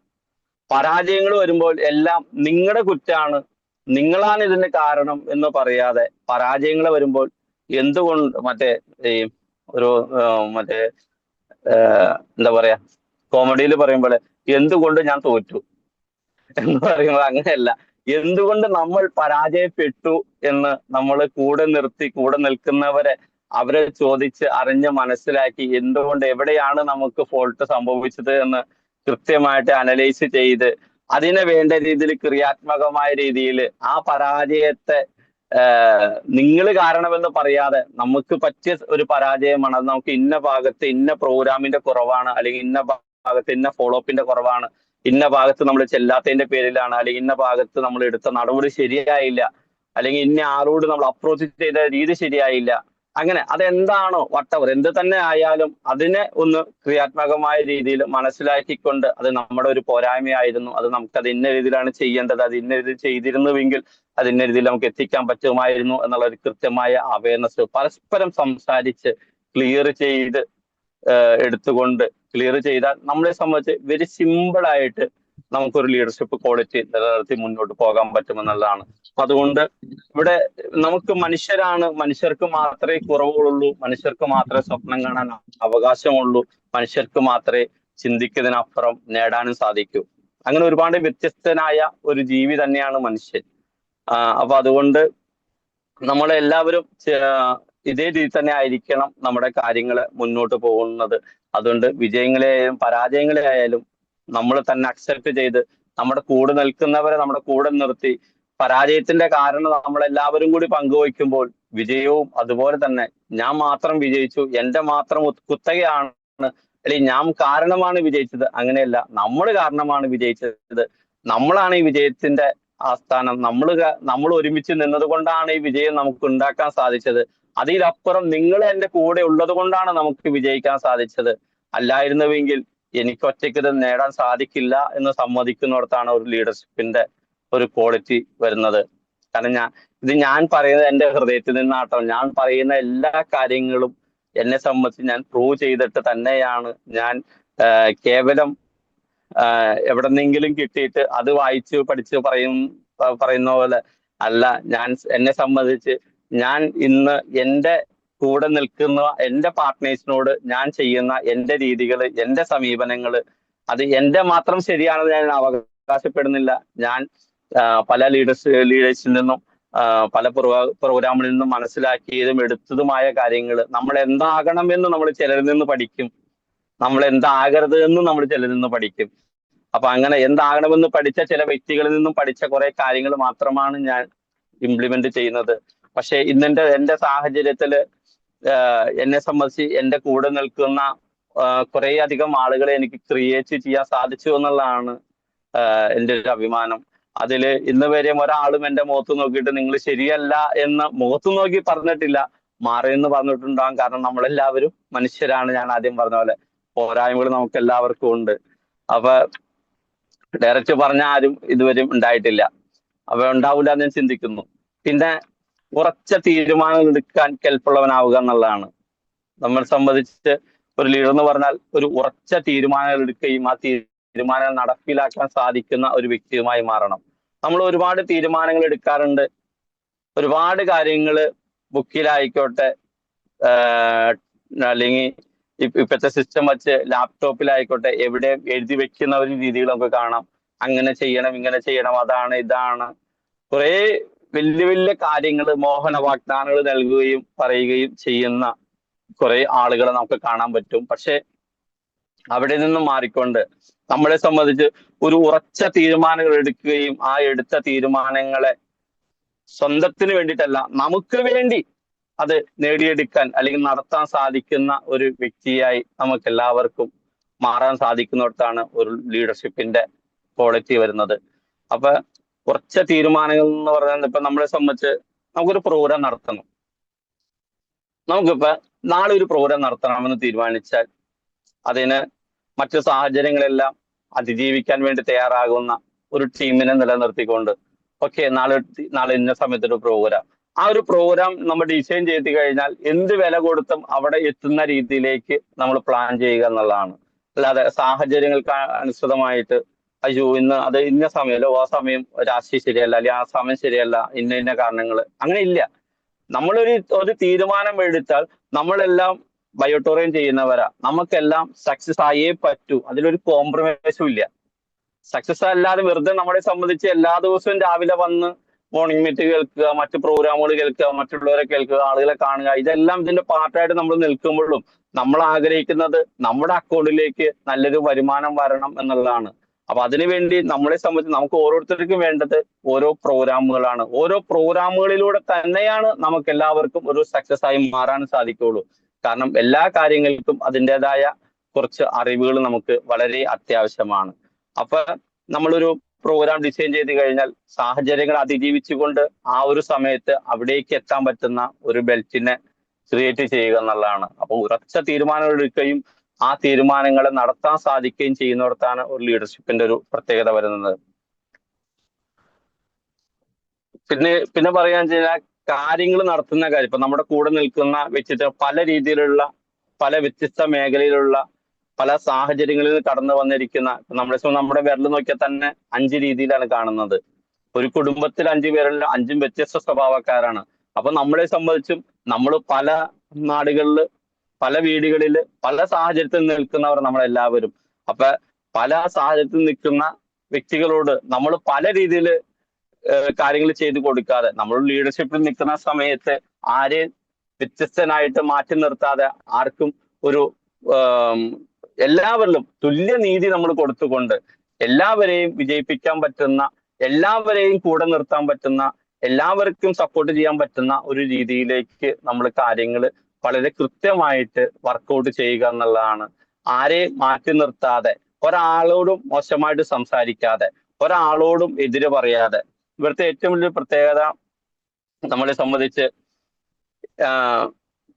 പരാജയങ്ങൾ വരുമ്പോൾ എല്ലാം നിങ്ങളുടെ കുറ്റാണ്, നിങ്ങളാണ് ഇതിന് കാരണം എന്ന് പറയാതെ പരാജയങ്ങൾ വരുമ്പോൾ എന്തുകൊണ്ട് എന്താ പറയാ, കോമഡിയിൽ പറയുമ്പോൾ എന്തുകൊണ്ട് ഞാൻ തോറ്റു എന്ന് പറയുമ്പോൾ അങ്ങനെയല്ല, എന്തുകൊണ്ട് നമ്മൾ പരാജയപ്പെട്ടു എന്ന് നമ്മൾ കൂടെ നിൽക്കുന്നവരെ അവരെ ചോദിച്ച് അറിഞ്ഞ് മനസ്സിലാക്കി എന്തുകൊണ്ട് എവിടെയാണ് നമുക്ക് ഫോൾട്ട് സംഭവിച്ചത് എന്ന് കൃത്യമായിട്ട് അനലൈസ് ചെയ്ത് അതിനെ വേണ്ട രീതിയിൽ ക്രിയാത്മകമായ രീതിയിൽ ആ പരാജയത്തെ നിങ്ങൾ കാരണമെന്ന് പറയാതെ നമുക്ക് പറ്റിയ ഒരു പരാജയമാണ്, അത് നമുക്ക് ഇന്ന ഭാഗത്ത് ഇന്ന പ്രോഗ്രാമിന്റെ കുറവാണ്, അല്ലെങ്കിൽ ഇന്ന ഭാഗത്ത് ഇന്ന ഫോളോ അപ്പിന്റെ കുറവാണ്, ഇന്ന ഭാഗത്ത് നമ്മൾ ചെല്ലാത്തതിന്റെ പേരിലാണ്, അല്ലെങ്കിൽ ഇന്ന ഭാഗത്ത് നമ്മൾ എടുത്ത നടപടി ശരിയായില്ല, അല്ലെങ്കിൽ ഇന്ന ആളോട് നമ്മൾ അപ്രോച്ച് ചെയ്ത രീതി ശരിയായില്ല, അങ്ങനെ അതെന്താണോ വട്ടവർ എന്ത് തന്നെ ആയാലും അതിനെ ഒന്ന് ക്രിയാത്മകമായ രീതിയിൽ മനസ്സിലാക്കിക്കൊണ്ട് അത് നമ്മുടെ ഒരു പോരായ്മയായിരുന്നു, അത് നമുക്കത് ഇന്ന രീതിയിലാണ് ചെയ്യേണ്ടത്, അത് ഇന്ന രീതിയിൽ ചെയ്തിരുന്നുവെങ്കിൽ അത് ഇന്ന രീതിയിൽ നമുക്ക് എത്തിക്കാൻ പറ്റുമായിരുന്നു എന്നുള്ള ഒരു കൃത്യമായ അവയർനെസ് പരസ്പരം സംസാരിച്ച് ക്ലിയർ ചെയ്താൽ നമ്മളെ സംബന്ധിച്ച് വെരി സിമ്പിൾ ആയിട്ട് നമുക്കൊരു ലീഡർഷിപ്പ് ക്വാളിറ്റി നിലനിർത്തി മുന്നോട്ട് പോകാൻ പറ്റുമെന്നുള്ളതാണ്. അതുകൊണ്ട് ഇവിടെ നമുക്ക് മനുഷ്യർക്ക് മാത്രമേ കുറവുകളുള്ളൂ, മനുഷ്യർക്ക് മാത്രമേ സ്വപ്നം കാണാൻ അവകാശമുള്ളൂ, മനുഷ്യർക്ക് മാത്രമേ ചിന്തിക്കുന്നതിനപ്പുറം നേടാനും സാധിക്കൂ. അങ്ങനെ ഒരുപാട് വ്യത്യസ്തനായ ഒരു ജീവി തന്നെയാണ് മനുഷ്യൻ. അപ്പൊ അതുകൊണ്ട് നമ്മളെല്ലാവരും ഇതേ രീതി തന്നെ ആയിരിക്കണം നമ്മുടെ കാര്യങ്ങൾ മുന്നോട്ട് പോകുന്നത്. അതുകൊണ്ട് വിജയങ്ങളെയായാലും പരാജയങ്ങളെയായാലും നമ്മൾ തന്നെ അക്സെപ്റ്റ് ചെയ്ത് നമ്മുടെ കൂടെ നിൽക്കുന്നവരെ നമ്മുടെ കൂടെ നിർത്തി, പരാജയത്തിന്റെ കാരണം നമ്മളെല്ലാവരും കൂടി പങ്കുവയ്ക്കുമ്പോൾ വിജയവും അതുപോലെ തന്നെ ഞാൻ മാത്രം വിജയിച്ചു, എന്റെ മാത്രം കുത്തകയാണ്, അല്ലെങ്കിൽ ഞാൻ കാരണമാണ് വിജയിച്ചത്, അങ്ങനെയല്ല, നമ്മൾ കാരണമാണ് വിജയിച്ചത്, നമ്മളാണ് ഈ വിജയത്തിന്റെ ആസ്ഥാനം, നമ്മൾ ഒരുമിച്ച് നിന്നത് കൊണ്ടാണ് ഈ വിജയം നമുക്ക് ഉണ്ടാക്കാൻ സാധിച്ചത്. അതിലപ്പുറം നിങ്ങൾ എന്റെ കൂടെ ഉള്ളത് കൊണ്ടാണ് നമുക്ക് വിജയിക്കാൻ സാധിച്ചത്. അല്ലായിരുന്നുവെങ്കിൽ എനിക്ക് ഒറ്റയ്ക്ക് ഇത് നേടാൻ സാധിക്കില്ല എന്ന് സമ്മതിക്കുന്നിടത്താണ് ഒരു ലീഡർഷിപ്പിന്റെ ഒരു ക്വാളിറ്റി വരുന്നത്. കാരണം ഞാൻ പറയുന്നത് എന്റെ ഹൃദയത്തിൽ നിന്നാട്ടോ. ഞാൻ പറയുന്ന എല്ലാ കാര്യങ്ങളും എന്നെ സംബന്ധിച്ച് ഞാൻ പ്രൂവ് ചെയ്തിട്ട് തന്നെയാണ്. ഞാൻ കേവലം എവിടെന്നെങ്കിലും കിട്ടിയിട്ട് അത് വായിച്ച് പഠിച്ച് പറയുന്ന പോലെ അല്ല. എന്നെ സംബന്ധിച്ച് ഞാൻ ഇന്ന് എന്റെ കൂടെ നിൽക്കുന്ന എന്റെ പാർട്ട്നേഴ്സിനോട് ഞാൻ ചെയ്യുന്ന എന്റെ രീതികൾ, എന്റെ സമീപനങ്ങൾ, അത് എന്റെ മാത്രം ശരിയാണെന്ന് ഞാൻ അവകാശപ്പെടുന്നില്ല. ഞാൻ പല ലീഡേഴ്സിൽ നിന്നും പല പ്രോഗ്രാമിൽ നിന്നും മനസ്സിലാക്കിയതും എടുത്തതുമായ കാര്യങ്ങൾ, നമ്മൾ എന്താകണമെന്ന് നമ്മൾ ചിലരിൽ നിന്ന് പഠിക്കും, നമ്മൾ എന്താകരുത് എന്ന് നമ്മൾ ചിലരിൽ നിന്ന് പഠിക്കും. അപ്പൊ അങ്ങനെ എന്താകണമെന്ന് പഠിച്ച ചില വ്യക്തികളിൽ നിന്നും പഠിച്ച കുറെ കാര്യങ്ങൾ മാത്രമാണ് ഞാൻ ഇംപ്ലിമെന്റ് ചെയ്യുന്നത്. പക്ഷെ എന്റെ സാഹചര്യത്തില് എന്നെ സംബന്ധിച്ച് എന്റെ കൂടെ നിൽക്കുന്ന കുറെ അധികം ആളുകളെ എനിക്ക് ക്രിയേറ്റ് ചെയ്യാൻ സാധിച്ചു എന്നുള്ളതാണ് എൻ്റെ ഒരു അഭിമാനം. അതില് ഇന്ന് വരെയും ഒരാളും എന്റെ മുഖത്ത് നോക്കിയിട്ട് നിങ്ങൾ ശരിയല്ല എന്ന് മുഖത്ത് നോക്കി പറഞ്ഞിട്ടില്ല, മാറിയെന്ന് പറഞ്ഞിട്ടുണ്ടാകും. കാരണം നമ്മളെല്ലാവരും മനുഷ്യരാണ്. ഞാൻ ആദ്യം പറഞ്ഞ പോലെ പോരായ്മകൾ നമുക്ക് എല്ലാവർക്കും ഉണ്ട്. അപ്പൊ ഡയറക്റ്റ് പറഞ്ഞ ആരും ഇതുവരെയും ഉണ്ടായിട്ടില്ല. അപ്പൊ ഉണ്ടാവില്ല എന്ന് ഞാൻ ചിന്തിക്കുന്നു. പിന്നെ ഉറച്ച തീരുമാനങ്ങൾ എടുക്കാൻ കെൽപ്പുള്ളവനാവുക എന്നുള്ളതാണ്. നമ്മളെ സംബന്ധിച്ച് ഒരു ലീഡർ എന്ന് പറഞ്ഞാൽ ഒരു ഉറച്ച തീരുമാനങ്ങൾ എടുക്കുകയും ആ തീരുമാനങ്ങൾ നടപ്പിലാക്കാൻ സാധിക്കുന്ന ഒരു വ്യക്തിയുമായി മാറണം. നമ്മൾ ഒരുപാട് തീരുമാനങ്ങൾ എടുക്കാറുണ്ട്. ഒരുപാട് കാര്യങ്ങൾ ബുക്കിലായിക്കോട്ടെ, അല്ലെങ്കിൽ ഇപ്പോഴത്തെ സിസ്റ്റം വെച്ച് ലാപ്ടോപ്പിലായിക്കോട്ടെ, എവിടെ എഴുതി വെക്കുന്ന ഒരു രീതികളൊക്കെ കാണാം. അങ്ങനെ ചെയ്യണം, ഇങ്ങനെ ചെയ്യണം, അതാണ് ഇതാണ്, കുറെ വലിയ വലിയ കാര്യങ്ങൾ, മോഹന വാഗ്ദാനങ്ങൾ നൽകുകയും പറയുകയും ചെയ്യുന്ന കുറെ ആളുകളെ നമുക്ക് കാണാൻ പറ്റും. പക്ഷെ അവിടെ നിന്നും മാറിക്കൊണ്ട് നമ്മളെ സംബന്ധിച്ച് ഒരു ഉറച്ച തീരുമാനങ്ങൾ എടുക്കുകയും ആ എടുത്ത തീരുമാനങ്ങളെ സ്വന്തത്തിന് വേണ്ടിയിട്ടല്ല, നമുക്ക് വേണ്ടി അത് നേടിയെടുക്കാൻ അല്ലെങ്കിൽ നടത്താൻ സാധിക്കുന്ന ഒരു വ്യക്തിയായി നമുക്ക് എല്ലാവർക്കും മാറാൻ സാധിക്കുന്നിടത്താണ് ഒരു ലീഡർഷിപ്പിന്റെ ക്വാളിറ്റി വരുന്നത്. അപ്പൊ കുറച്ച് തീരുമാനങ്ങൾ എന്ന് പറഞ്ഞാൽ, ഇപ്പൊ നമ്മളെ സംബന്ധിച്ച് നമുക്കൊരു പ്രോഗ്രാം നടത്തണം. നമുക്കിപ്പോ നാളെ ഒരു പ്രോഗ്രാം നടത്തണമെന്ന് തീരുമാനിച്ചാൽ അതിന് മറ്റു സാഹചര്യങ്ങളെല്ലാം അതിജീവിക്കാൻ വേണ്ടി തയ്യാറാകുന്ന ഒരു ടീമിനെ നിലനിർത്തിക്കൊണ്ട്, ഓക്കെ, നാളെ ഇന്ന സമയത്തൊരു പ്രോഗ്രാം, ആ ഒരു പ്രോഗ്രാം നമ്മൾ ഡിസൈൻ ചെയ്ത് കഴിഞ്ഞാൽ എന്ത് വില കൊടുത്തും അവിടെ എത്തുന്ന രീതിയിലേക്ക് നമ്മൾ പ്ലാൻ ചെയ്യുക എന്നുള്ളതാണ്. അല്ലാതെ സാഹചര്യങ്ങൾക്ക് അനുസൃതമായിട്ട് അയ്യോ ഇന്ന് അത് ഇന്ന സമയമല്ലോ, ആ സമയം രാശി ശരിയല്ല, അല്ലെങ്കിൽ ആ സമയം ശരിയല്ല, ഇന്ന കാരണങ്ങൾ, അങ്ങനെ ഇല്ല. ഒരു തീരുമാനം എടുത്താൽ നമ്മളെല്ലാം ബയോട്ടോറിയം ചെയ്യുന്നവരാ, നമുക്കെല്ലാം സക്സസ് ആയേ പറ്റൂ, അതിലൊരു കോംപ്രമൈസും ഇല്ല. സക്സസ് അല്ലാതെ വെറുതെ നമ്മളെ സംബന്ധിച്ച് എല്ലാ ദിവസവും രാവിലെ വന്ന് മോർണിംഗ് മീറ്റ് കേൾക്കുക, മറ്റു പ്രോഗ്രാമുകൾ കേൾക്കുക, മറ്റുള്ളവരെ കേൾക്കുക, ആളുകളെ കാണുക, ഇതെല്ലാം ഇതിന്റെ പാർട്ടായിട്ട് നമ്മൾ നിൽക്കുമ്പോഴും നമ്മൾ ആഗ്രഹിക്കുന്നത് നമ്മുടെ അക്കൗണ്ടിലേക്ക് നല്ലൊരു വരുമാനം വരണം എന്നുള്ളതാണ്. അപ്പൊ അതിനുവേണ്ടി നമ്മളെ സംബന്ധിച്ച് നമുക്ക് ഓരോരുത്തർക്കും വേണ്ടത് ഓരോ പ്രോഗ്രാമുകളാണ്. ഓരോ പ്രോഗ്രാമുകളിലൂടെ തന്നെയാണ് നമുക്ക് എല്ലാവർക്കും ഒരു സക്സസ് ആയി മാറാൻ സാധിക്കുള്ളൂ. കാരണം എല്ലാ കാര്യങ്ങൾക്കും അതിൻ്റെതായ കുറച്ച് അറിവുകൾ നമുക്ക് വളരെ അത്യാവശ്യമാണ്. അപ്പൊ നമ്മളൊരു പ്രോഗ്രാം ഡിസൈൻ ചെയ്ത് കഴിഞ്ഞാൽ സാഹചര്യങ്ങൾ അതിജീവിച്ചുകൊണ്ട് ആ ഒരു സമയത്ത് അവിടേക്ക് എത്താൻ പറ്റുന്ന ഒരു ബെൽറ്റിനെ ക്രിയേറ്റ് ചെയ്യുക എന്നുള്ളതാണ്. അപ്പൊ ഉറച്ച തീരുമാനങ്ങൾ എടുക്കുകയും ആ തീരുമാനങ്ങളെ നടത്താൻ സാധിക്കുകയും ചെയ്യുന്നിടത്താണ് ഒരു ലീഡർഷിപ്പിന്റെ ഒരു പ്രത്യേകത വരുന്നത്. പിന്നെ പറയാന്ന് വെച്ചാൽ കാര്യങ്ങൾ നടത്തുന്ന കാര്യം, ഇപ്പൊ നമ്മുടെ കൂടെ നിൽക്കുന്ന വ്യക്തിത്വം പല രീതിയിലുള്ള, പല വ്യത്യസ്ത മേഖലയിലുള്ള, പല സാഹചര്യങ്ങളിൽ നിന്ന് കടന്നു വന്നിരിക്കുന്ന, നമ്മുടെ വിരൽ നോക്കിയാൽ തന്നെ 5 രീതിയിലാണ് കാണുന്നത്. ഒരു കുടുംബത്തിൽ 5 പേരിൽ 5 വ്യത്യസ്ത സ്വഭാവക്കാരാണ്. അപ്പൊ നമ്മളെ സംബന്ധിച്ചും നമ്മൾ പല നാടുകളിൽ, പല വീടുകളിൽ, പല സാഹചര്യത്തിൽ നിൽക്കുന്നവർ നമ്മളെല്ലാവരും. അപ്പൊ പല സാഹചര്യത്തിൽ നിൽക്കുന്ന വ്യക്തികളോട് നമ്മൾ പല രീതിയിൽ കാര്യങ്ങൾ ചെയ്തു കൊടുക്കാതെ, നമ്മൾ ലീഡർഷിപ്പിൽ നിൽക്കുന്ന സമയത്ത് ആരെയും വ്യത്യസ്തനായിട്ട് മാറ്റി നിർത്താതെ ആർക്കും ഒരു ആം, എല്ലാവരിലും തുല്യ നീതി നമ്മൾ കൊടുത്തുകൊണ്ട് എല്ലാവരെയും വിജയിപ്പിക്കാൻ പറ്റുന്ന, എല്ലാവരെയും കൂടെ നിർത്താൻ പറ്റുന്ന, എല്ലാവർക്കും സപ്പോർട്ട് ചെയ്യാൻ പറ്റുന്ന ഒരു രീതിയിലേക്ക് നമ്മൾ കാര്യങ്ങൾ വളരെ കൃത്യമായിട്ട് വർക്കൗട്ട് ചെയ്യുക എന്നുള്ളതാണ്. ആരെയും മാറ്റി നിർത്താതെ, ഒരാളോടും മോശമായിട്ട് സംസാരിക്കാതെ, ഒരാളോടും എതിര് പറയാതെ. ഇവിടുത്തെ ഏറ്റവും വലിയ പ്രത്യേകത നമ്മളെ സംബന്ധിച്ച് ആഹ്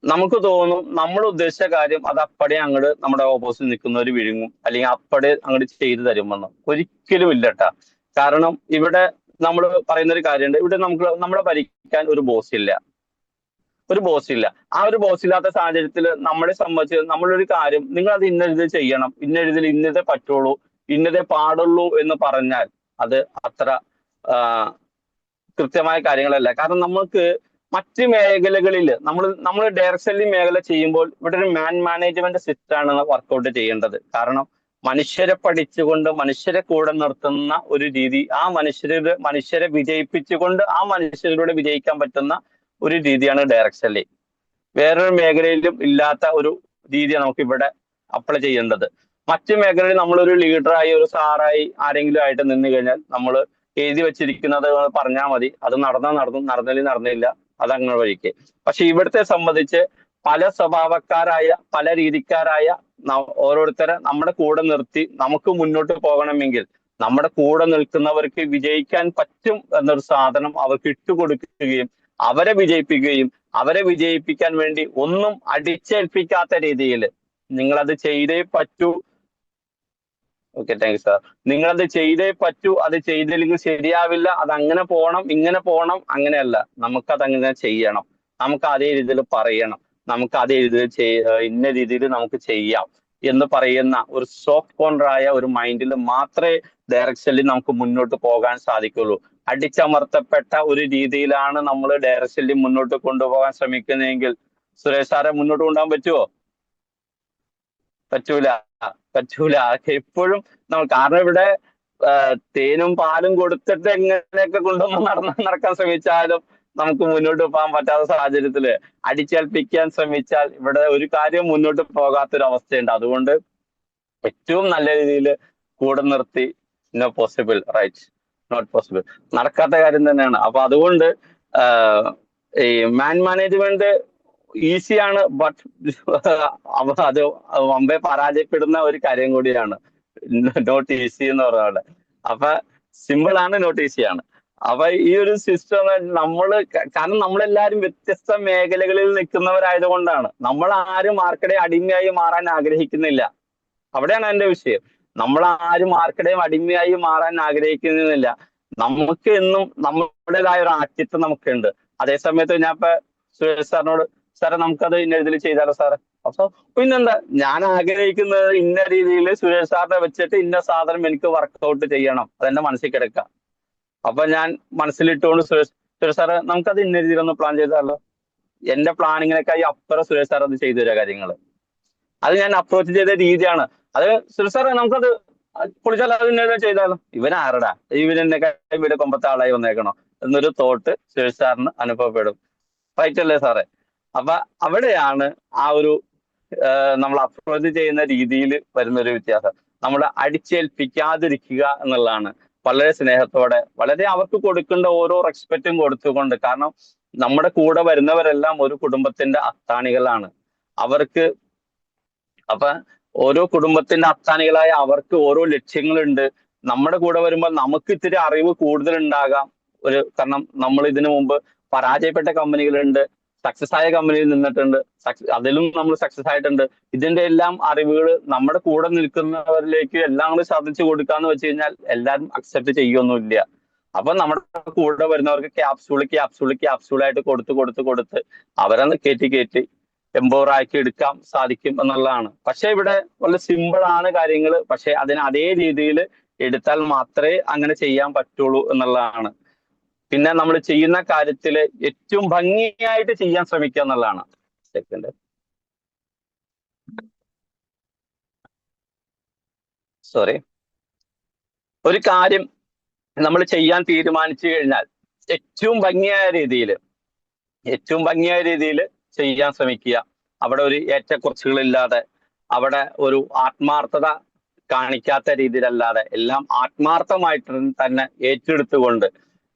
നമുക്ക് തോന്നും നമ്മൾ ഉദ്ദേശിച്ച കാര്യം അത് അപ്പടെ അങ്ങോട്ട് നമ്മുടെ ഓപ്പോസിറ്റ് നിൽക്കുന്നവർ വിഴുങ്ങും, അല്ലെങ്കിൽ അപ്പടെ അങ്ങോട്ട് ചെയ്തു തരുമെന്ന് ഒരിക്കലും ഇല്ലട്ടാ. കാരണം ഇവിടെ നമ്മൾ പറയുന്ന ഒരു കാര്യമുണ്ട്, ഇവിടെ നമുക്ക് നമ്മളെ ഭരിക്കാൻ ഒരു ബോസ് ഇല്ല, ഒരു ബോസ് ഇല്ല. ആ ഒരു ബോസ് ഇല്ലാത്ത സാഹചര്യത്തിൽ നമ്മളെ സംബന്ധിച്ച് നമ്മളൊരു കാര്യം, നിങ്ങൾ അത് ഇന്ന രീതിയിൽ ചെയ്യണം, ഇന്ന രീതിയിൽ ഇന്നതേ പറ്റുള്ളൂ, ഇന്നതേ പാടുള്ളൂ എന്ന് പറഞ്ഞാൽ അത് അത്ര ആഹ് കൃത്യമായ കാര്യങ്ങളല്ല. കാരണം നമുക്ക് മറ്റ് മേഖലകളിൽ നമ്മൾ ഡയറക്ട് സെല്ലിംഗ് മേഖല ചെയ്യുമ്പോൾ ഇവിടെ ഒരു മാനേജ്മെന്റ് സിസ്റ്റം ആണ് വർക്കൗട്ട് ചെയ്യേണ്ടത്. കാരണം മനുഷ്യരെ പഠിച്ചുകൊണ്ട് മനുഷ്യരെ കൂടെ നിർത്തുന്ന ഒരു രീതി, ആ മനുഷ്യരെ വിജയിപ്പിച്ചുകൊണ്ട് ആ മനുഷ്യരിലൂടെ വിജയിക്കാൻ പറ്റുന്ന ഒരു രീതിയാണ് ഡയറക്ട് സെല്ലിംഗ്. വേറൊരു മേഖലയിലും ഇല്ലാത്ത ഒരു രീതിയാണ് നമുക്ക് ഇവിടെ അപ്ലൈ ചെയ്യേണ്ടത്. മറ്റു മേഖലയിൽ നമ്മളൊരു ലീഡറായി, ഒരു സാറായി ആരെങ്കിലും ആയിട്ട് നിന്ന് കഴിഞ്ഞാൽ നമ്മൾ എഴുതി വെച്ചിരിക്കുന്നത് പറഞ്ഞാൽ മതി, അത് നടന്നു, നടന്നില്ല നടന്നില്ല, അതങ്ങനെ വഴിക്ക്. പക്ഷെ ഇവിടുത്തെ സംബന്ധിച്ച് പല സ്വഭാവക്കാരായ, പല രീതിക്കാരായ ഓരോരുത്തരെ നമ്മുടെ കൂടെ നിർത്തി നമുക്ക് മുന്നോട്ട് പോകണമെങ്കിൽ നമ്മുടെ കൂടെ നിൽക്കുന്നവർക്ക് വിജയിക്കാൻ പറ്റും എന്നൊരു സാധനം അവർക്ക് ഇട്ടുകൊടുക്കുകയും അവരെ വിജയിപ്പിക്കുകയും അവരെ വിജയിപ്പിക്കാൻ വേണ്ടി ഒന്നും അടിച്ചേൽപ്പിക്കാത്ത രീതിയിൽ നിങ്ങളത് ചെയ്തേ പറ്റൂ. Okay, thank you sir. നിങ്ങളത് ചെയ്തേ പറ്റൂ, അത് ചെയ്തില്ലെങ്കിൽ ശരിയാവില്ല, അത് അങ്ങനെ പോകണം, ഇങ്ങനെ പോകണം, അങ്ങനെയല്ല, നമുക്കത് അങ്ങനെ ചെയ്യണം, നമുക്ക് അതേ രീതിയിൽ പറയണം, നമുക്ക് അതേ രീതിയിൽ ഇന്ന രീതിയിൽ നമുക്ക് ചെയ്യാം എന്ന് പറയുന്ന ഒരു സോഫ്റ്റ് കോർണറായ ഒരു മൈൻഡിൽ മാത്രമേ ഡയറക്ട് സെല്ലിൽ നമുക്ക് മുന്നോട്ട് പോകാൻ സാധിക്കുള്ളൂ. അടിച്ചമർത്തപ്പെട്ട ഒരു രീതിയിലാണ് നമ്മൾ ഡയറക്ട് സെല്ലിൽ മുന്നോട്ട് കൊണ്ടുപോകാൻ ശ്രമിക്കുന്നതെങ്കിൽ സുരേഷ് സാറെ മുന്നോട്ട് കൊണ്ടുപോകാൻ പറ്റുമോ? പറ്റൂല, പറ്റൂല. എപ്പോഴും നമ്മൾ, കാരണം ഇവിടെ തേനും പാലും കൊടുത്തിട്ട് എങ്ങനെയൊക്കെ കൊണ്ടുവന്ന് നടക്കാൻ ശ്രമിച്ചാലും നമുക്ക് മുന്നോട്ട് പോകാൻ പറ്റാത്ത സാഹചര്യത്തില് അടിച്ചേൽപ്പിക്കാൻ ശ്രമിച്ചാൽ ഇവിടെ ഒരു കാര്യം മുന്നോട്ട് പോകാത്തൊരു അവസ്ഥയുണ്ട്. അതുകൊണ്ട് ഏറ്റവും നല്ല രീതിയിൽ കൂടെ നിർത്തി, no possible, right, not possible, നടക്കാത്ത കാര്യം തന്നെയാണ്. അപ്പൊ അതുകൊണ്ട് ഈ മാനേജ്മെന്റ് ഈസിയാണ്, ബട്ട് അത് വമ്പേ പരാജയപ്പെടുന്ന ഒരു കാര്യം കൂടിയാണ് നോട്ട് ഈസി എന്ന് പറഞ്ഞ. അപ്പൊ സിമ്പിൾ ആണ്, നോട്ട് ഈസി ആണ്. അപ്പൊ ഈ ഒരു സിസ്റ്റം കാരണം നമ്മളെല്ലാരും വ്യത്യസ്ത മേഖലകളിൽ നിൽക്കുന്നവരായതുകൊണ്ടാണ്. നമ്മൾ ആരും ആർക്കിടെ അടിമയായി മാറാൻ ആഗ്രഹിക്കുന്നില്ല. അവിടെയാണ് എന്റെ വിഷയം. നമ്മൾ ആരും ആർക്കിടെയും അടിമയായി മാറാൻ ആഗ്രഹിക്കുന്നില്ല. നമുക്ക് എന്നും നമ്മുടേതായ ഒരു ആറ്റിത്വം നമുക്കുണ്ട്. അതേസമയത്ത് ഞാൻ ഇപ്പൊ സുരേഷ് സാറിനോട്, സാറേ നമുക്കത് ഇന്ന രീതിയിൽ ചെയ്താലോ സാറേ? അപ്പൊ പിന്നെന്താ, ഞാൻ ആഗ്രഹിക്കുന്നത് ഇന്ന രീതിയിൽ സുരേഷ് സാറിനെ വെച്ചിട്ട് ഇന്ന സാധനം എനിക്ക് വർക്ക്ഔട്ട് ചെയ്യണം, അതെന്റെ മനസ്സിൽ കിടക്കുക. അപ്പൊ ഞാൻ മനസ്സിലിട്ടുകൊണ്ട് സുരേഷ് സാറ് നമുക്കത് ഇന്ന രീതിയിലൊന്ന് പ്ലാൻ ചെയ്താലോ? എന്റെ പ്ലാനിങ്ങിനൊക്കെ അപ്പുറം സുരേഷ് സാർ അത് ചെയ്തു തരാ കാര്യങ്ങൾ. അത് ഞാൻ അപ്രോച്ച് ചെയ്ത രീതിയാണ്. അത് സുരേഷ് സാറേ നമുക്കത് പൊളിച്ചാൽ അത് ഇന്ന ചെയ്താലോ? ഇവനാരടാ, ഇവനെന്നെ ഇവിടെ കൊമ്പത്തെ ആളായി വന്നേക്കണോ എന്നൊരു തോട്ട് സുരേഷ് സാറിന് അനുഭവപ്പെടും. റൈറ്റ് അല്ലേ സാറേ? അപ്പൊ അവിടെയാണ് ആ ഒരു നമ്മൾ അപ്രോച്ച് ചെയ്യുന്ന രീതിയിൽ വരുന്നൊരു വ്യത്യാസം. നമ്മൾ അടിച്ചേൽപ്പിക്കാതിരിക്കുക എന്നുള്ളതാണ്. വളരെ സ്നേഹത്തോടെ, വളരെ അവർക്ക് കൊടുക്കേണ്ട ഓരോ റെസ്പെക്റ്റും കൊടുത്തുകൊണ്ട്. കാരണം നമ്മുടെ കൂടെ വരുന്നവരെല്ലാം ഒരു കുടുംബത്തിന്റെ അത്താണികളാണ്. അവർക്ക് അപ്പൊ ഓരോ കുടുംബത്തിന്റെ അത്താണികളായ അവർക്ക് ഓരോ ലക്ഷ്യങ്ങളുണ്ട്. നമ്മുടെ കൂടെ വരുമ്പോൾ നമുക്ക് ഇത്തിരി അറിവ് കൂടുതൽ ഉണ്ടാകാം. കാരണം നമ്മൾ ഇതിനു മുമ്പ് പരാജയപ്പെട്ട കമ്പനികളുണ്ട്, സക്സസ് ആയ കമ്പനിയിൽ നിന്നിട്ടുണ്ട്, അതിലും നമ്മൾ സക്സസ് ആയിട്ടുണ്ട്. ഇതിന്റെ എല്ലാം അറിവുകൾ നമ്മുടെ കൂടെ നിൽക്കുന്നവരിലേക്ക് എല്ലാം കൂടി സാധിച്ചു കൊടുക്കാന്ന് വെച്ച് കഴിഞ്ഞാൽ എല്ലാവരും അക്സെപ്റ്റ് ചെയ്യൊന്നുമില്ല. അപ്പൊ നമ്മുടെ കൂടെ വരുന്നവർക്ക് ക്യാപ്സൂളായിട്ട് കൊടുത്ത് അവരന്ന് കയറ്റി എംപവർ ആക്കി എടുക്കാൻ സാധിക്കും എന്നുള്ളതാണ്. പക്ഷെ ഇവിടെ വളരെ സിമ്പിൾ ആണ് കാര്യങ്ങൾ. പക്ഷെ അതിന് അതേ രീതിയിൽ എടുത്താൽ മാത്രമേ അങ്ങനെ ചെയ്യാൻ പറ്റുള്ളൂ എന്നുള്ളതാണ്. പിന്നെ നമ്മൾ ചെയ്യുന്ന കാര്യത്തില് ഏറ്റവും ഭംഗിയായിട്ട് ചെയ്യാൻ ശ്രമിക്കുക എന്നുള്ളതാണ്. Second, sorry. ഒരു കാര്യം നമ്മൾ ചെയ്യാൻ തീരുമാനിച്ചു കഴിഞ്ഞാൽ ഏറ്റവും ഭംഗിയായ രീതിയിൽ ചെയ്യാൻ ശ്രമിക്കുക. അവിടെ ഒരു ഏറ്റക്കുറച്ചുകളില്ലാതെ, അവിടെ ഒരു ആത്മാർത്ഥത കാണിക്കാത്ത രീതിയിലല്ലാതെ, എല്ലാം ആത്മാർത്ഥമായിട്ട് തന്നെ ഏറ്റെടുത്ത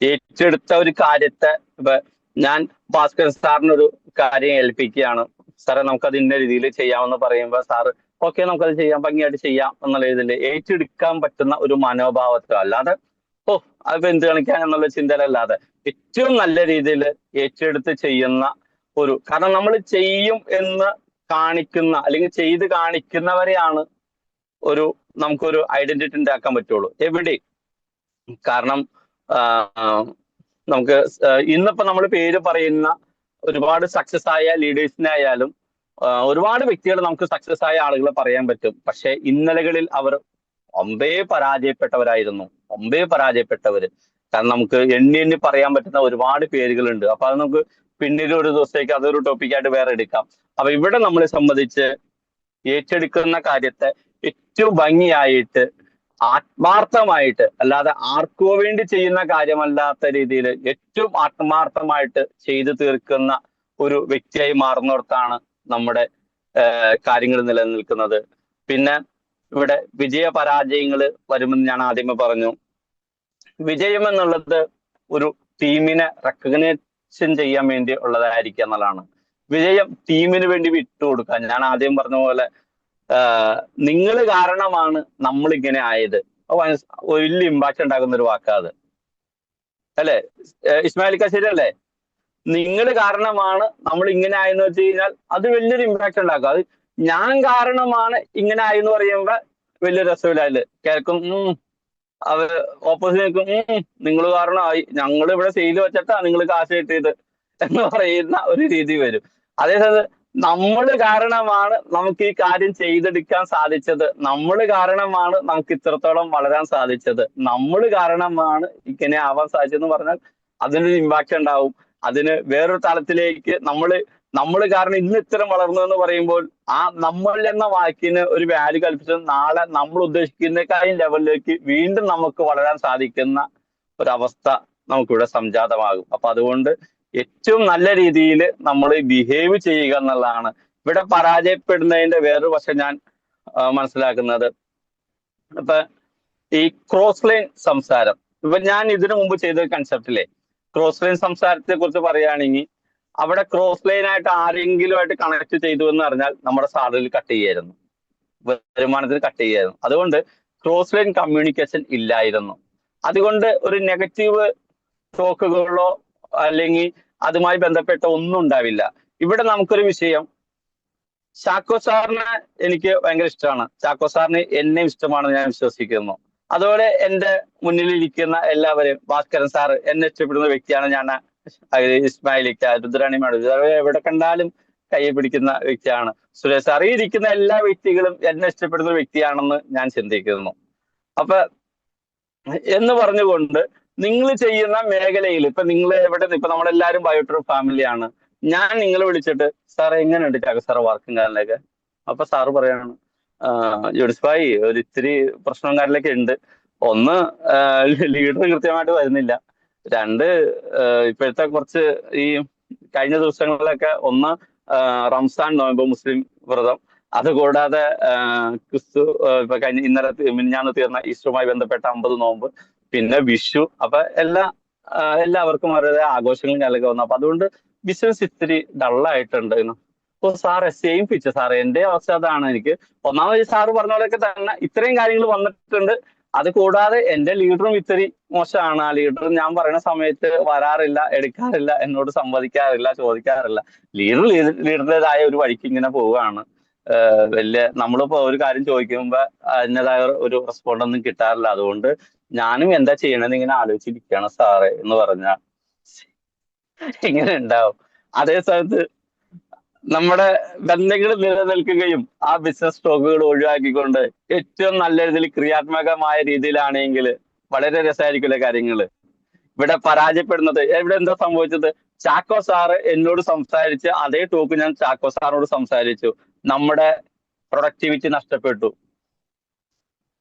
ഒരു കാര്യത്തെ ഇപ്പൊ ഞാൻ ഭാസ്കർ സാറിനൊരു കാര്യം ഏൽപ്പിക്കുകയാണ്. സാറേ നമുക്കത് ഇന്ന രീതിയിൽ ചെയ്യാമെന്ന് പറയുമ്പോൾ സാറ് ഓക്കെ നമുക്കത് ചെയ്യാം, ഭംഗിയായിട്ട് ചെയ്യാം എന്നുള്ള ഇതിൽ ഏറ്റെടുക്കാൻ പറ്റുന്ന ഒരു മനോഭാവത്തിൽ, അല്ലാതെ ഓ അതിപ്പോ എന്ത് കാണിക്കാൻ എന്നുള്ള ചിന്തയിലല്ലാതെ ഏറ്റവും നല്ല രീതിയിൽ ഏറ്റെടുത്ത് ചെയ്യുന്ന ഒരു, കാരണം നമ്മൾ ചെയ്യും എന്ന് കാണിക്കുന്ന അല്ലെങ്കിൽ ചെയ്ത് കാണിക്കുന്നവരെയാണ് നമുക്കൊരു ഐഡന്റിറ്റി ഉണ്ടാക്കാൻ പറ്റുള്ളൂ എവിടെ. കാരണം നമുക്ക് ഇന്നിപ്പോ നമ്മൾ പേര് പറയുന്ന ഒരുപാട് സക്സസ് ആയ ലീഡേഴ്സിനെ ആയാലും ഒരുപാട് വ്യക്തികൾ നമുക്ക് സക്സസ് ആയ ആളുകളെ പറയാൻ പറ്റും. പക്ഷെ ഇന്നലകളിൽ അവർ ഒമ്പേ പരാജയപ്പെട്ടവര്. കാരണം നമുക്ക് എണ്ണി എണ്ണി പറയാൻ പറ്റുന്ന ഒരുപാട് പേരുകളുണ്ട്. അപ്പൊ അത് നമുക്ക് പിന്നീട് ഒരു ദിവസത്തേക്ക് അതൊരു ടോപ്പിക്കായിട്ട് വേറെ എടുക്കാം. അപ്പൊ ഇവിടെ നമ്മളെ സംബന്ധിച്ച് ഏറ്റെടുക്കുന്ന കാര്യത്തെ ഏറ്റവും ഭംഗിയായിട്ട്, ആത്മാർത്ഥമായിട്ട്, അല്ലാതെ ആർക്കോ വേണ്ടി ചെയ്യുന്ന കാര്യമല്ലാത്ത രീതിയിൽ ഏറ്റവും ആത്മാർത്ഥമായിട്ട് ചെയ്തു തീർക്കുന്ന ഒരു വ്യക്തിയായി മാറുന്നിടത്താണ് നമ്മുടെ കാര്യങ്ങൾ നിലനിൽക്കുന്നത്. പിന്നെ ഇവിടെ വിജയ പരാജയങ്ങൾ വരുമെന്ന് ഞാൻ ആദ്യമേ പറഞ്ഞു. വിജയം എന്നുള്ളത് ഒരു ടീമിനെ റെക്കഗ്നേഷൻ ചെയ്യാൻ വേണ്ടി ഉള്ളതായിരിക്കുക എന്നുള്ളതാണ്. വിജയം ടീമിന് വേണ്ടി വിട്ടുകൊടുക്കുക. ഞാൻ ആദ്യം പറഞ്ഞ പോലെ നിങ്ങൾ കാരണമാണ് നമ്മൾ ഇങ്ങനെ ആയത്. വലിയ ഇമ്പാക്ട് ഉണ്ടാക്കുന്ന ഒരു വാക്കാത് അല്ലെ ഇസ്മായിലിക്ക, ശരിയല്ലേ? നിങ്ങൾ കാരണമാണ് നമ്മൾ ഇങ്ങനെ ആയെന്ന് വെച്ച് കഴിഞ്ഞാൽ അത് വലിയൊരു ഇമ്പാക്ട് ഉണ്ടാക്കും. അത് ഞാൻ കാരണമാണ് ഇങ്ങനെ ആയെന്ന് പറയുമ്പോ വലിയ രസമില്ല. കേൾക്കും അത് ഓപ്പോസിറ്റ് നിൽക്കും, നിങ്ങൾ കാരണമായി, ഞങ്ങൾ ഇവിടെ സെയിൽ വെച്ചിട്ടാ നിങ്ങൾ കാശ് കിട്ടിയത് എന്ന് പറയുന്ന ഒരു രീതി വരും. അതേസമയം നമ്മൾ കാരണമാണ് നമുക്ക് ഈ കാര്യം ചെയ്തെടുക്കാൻ സാധിച്ചത്, നമ്മൾ കാരണമാണ് നമുക്ക് ഇത്രത്തോളം വളരാൻ സാധിച്ചത്, നമ്മൾ കാരണമാണ് ഇങ്ങനെ ആവാൻ സാധിച്ചതെന്ന് പറഞ്ഞാൽ അതിനൊരു ഇമ്പാക്ട് ഉണ്ടാവും. അതിന് വേറൊരു തലത്തിലേക്ക് നമ്മൾ കാരണം ഇന്ന് ഇത്തരം വളർന്നു എന്ന് പറയുമ്പോൾ ആ നമ്മൾ എന്ന വാക്കിന് ഒരു വാല്യൂ കൽപ്പിച്ച് നാളെ നമ്മൾ ഉദ്ദേശിക്കുന്നതിനേക്കാളും ലെവലിലേക്ക് വീണ്ടും നമുക്ക് വളരാൻ സാധിക്കുന്ന ഒരവസ്ഥ നമുക്കിവിടെ സംജാതമാകും. അപ്പൊ അതുകൊണ്ട് ഏറ്റവും നല്ല രീതിയിൽ നമ്മൾ ബിഹേവ് ചെയ്യുക എന്നുള്ളതാണ്. ഇവിടെ പരാജയപ്പെടുന്നതിന്റെ വേറൊരു വശം ഞാൻ മനസ്സിലാക്കുന്നത്, ഇപ്പൊ ഈ ക്രോസ് ലൈൻ സംസാരം. ഇപ്പൊ ഞാൻ ഇതിനു മുമ്പ് ചെയ്ത കൺസെപ്റ്റിലെ ക്രോസ് ലൈൻ സംസാരത്തെ കുറിച്ച് പറയുകയാണെങ്കിൽ, അവിടെ ക്രോസ് ലൈൻ ആയിട്ട് ആരെങ്കിലുമായിട്ട് കണക്ട് ചെയ്തു എന്ന് പറഞ്ഞാൽ നമ്മുടെ സാലറിയിൽ കട്ട് ചെയ്യായിരുന്നു, വരുമാനത്തിൽ കട്ട് ചെയ്യായിരുന്നു. അതുകൊണ്ട് ക്രോസ് ലൈൻ കമ്മ്യൂണിക്കേഷൻ ഇല്ലായിരുന്നു. അതുകൊണ്ട് ഒരു നെഗറ്റീവ് ടോക്കുകളോ അല്ലെങ്കിൽ അതുമായി ബന്ധപ്പെട്ട ഒന്നും ഉണ്ടാവില്ല. ഇവിടെ നമുക്കൊരു വിഷയം, ചാക്കോ സാറിനെ എനിക്ക് ഭയങ്കര ഇഷ്ടമാണ്, ചാക്കോ സാറിന് എന്നെ ഇഷ്ടമാണെന്ന് ഞാൻ വിശ്വസിക്കുന്നു. അതുപോലെ എന്റെ മുന്നിലിരിക്കുന്ന എല്ലാവരെയും, ഭാസ്കരൻ സാറ് എന്നെ ഇഷ്ടപ്പെടുന്ന വ്യക്തിയാണ്. ഞാൻ ഇസ്മായിലിക്ക, രുദ്രാണി മാഡം, എവിടെ കണ്ടാലും കൈ പിടിക്കുന്ന വ്യക്തിയാണ്. സുരേഷ് സാർ, ഈ ഇരിക്കുന്ന എല്ലാ വ്യക്തികളും എന്നെ ഇഷ്ടപ്പെടുന്ന വ്യക്തിയാണെന്ന് ഞാൻ ചിന്തിക്കുന്നു. അപ്പൊ എന്ന് പറഞ്ഞുകൊണ്ട് നിങ്ങൾ ചെയ്യുന്ന മേഖലയിൽ ഇപ്പൊ നിങ്ങൾ എവിടെ, ഇപ്പൊ നമ്മളെല്ലാവരും ബയോട്രോപ്പ് ഫാമിലിയാണ്. ഞാൻ നിങ്ങളെ വിളിച്ചിട്ട് സാറേ എങ്ങനെയുണ്ട് ചാക്കോ സാറ് വർക്കും കാര്യങ്ങളൊക്കെ, അപ്പൊ സാറ് പറയാണ് ജോഡിസ് ഭായി ഒരു ഇത്തിരി പ്രശ്നവും കാര്യങ്ങളൊക്കെ ഉണ്ട്. ഒന്ന്, ലീഡർ കൃത്യമായിട്ട് വരുന്നില്ല. രണ്ട്, ഇപ്പോഴത്തെ കുറച്ച് ഈ കഴിഞ്ഞ ദിവസങ്ങളിലൊക്കെ, ഒന്ന് റംസാൻ നോയമ്പ്, മുസ്ലിം വ്രതം, അതുകൂടാതെ ക്രിസ്തു ഇപ്പൊ ഇന്നലെ മിനിഞ്ഞാന്ന് തീർന്ന ഈസ്റ്ററുമായി ബന്ധപ്പെട്ട 50 നോമ്പ്, പിന്നെ വിഷു. അപ്പൊ എല്ലാവർക്കും അവരുടെ ആഘോഷങ്ങളും കാര്യങ്ങളൊക്കെ വന്നു. അപ്പൊ അതുകൊണ്ട് ബിസിനസ് ഇത്തിരി ഡള്ളായിട്ടുണ്ട്. ഓ സാറേ, സെയിം പിക്ചർ സാറേ, എന്റെ അവസ്ഥ അതാണ്. എനിക്ക് ഒന്നാമത് സാറ് പറഞ്ഞ പോലെയൊക്കെ തന്നെ ഇത്രയും കാര്യങ്ങൾ വന്നിട്ടുണ്ട്. അത് കൂടാതെ എന്റെ ലീഡറും ഇത്തിരി മോശമാണ്. ആ ലീഡർ ഞാൻ പറയുന്ന സമയത്ത് വരാറില്ല, എടുക്കാറില്ല, എന്നോട് സംവദിക്കാറില്ല, ചോദിക്കാറില്ല. ലീഡറിൻ്റെതായ ഒരു വഴിക്ക് ഇങ്ങനെ പോവുകയാണ്. നമ്മളിപ്പോ ഒരു കാര്യം ചോദിക്കുമ്പോ അതിൻ്റെതായ ഒരു റെസ്പോണ്ട് ഒന്നും കിട്ടാറില്ല. അതുകൊണ്ട് ഞാനും എന്താ ചെയ്യണമെന്ന് ഇങ്ങനെ ആലോചിച്ചിരിക്കുകയാണ് സാറേ എന്ന് പറഞ്ഞാൽ ഇങ്ങനെ ഉണ്ടാവും. അതേ സമയത്ത് നമ്മുടെ ബന്ധങ്ങൾ നിലനിൽക്കുകയും ആ ബിസിനസ് സ്റ്റോക്കുകൾ ഒഴിവാക്കിക്കൊണ്ട് ഏറ്റവും നല്ല രീതിയിൽ ക്രിയാത്മകമായ രീതിയിലാണെങ്കിൽ വളരെ രസമായിരിക്കില്ല കാര്യങ്ങള്. ഇവിടെ പരാജയപ്പെടുന്നത്, ഇവിടെ എന്താ സംഭവിച്ചത്? ചാക്കോ സാറ് എന്നോട് സംസാരിച്ച് അതേ ടോക്ക് ഞാൻ ചാക്കോ സാറിനോട് സംസാരിച്ചു. നമ്മുടെ പ്രൊഡക്ടിവിറ്റി നഷ്ടപ്പെട്ടു.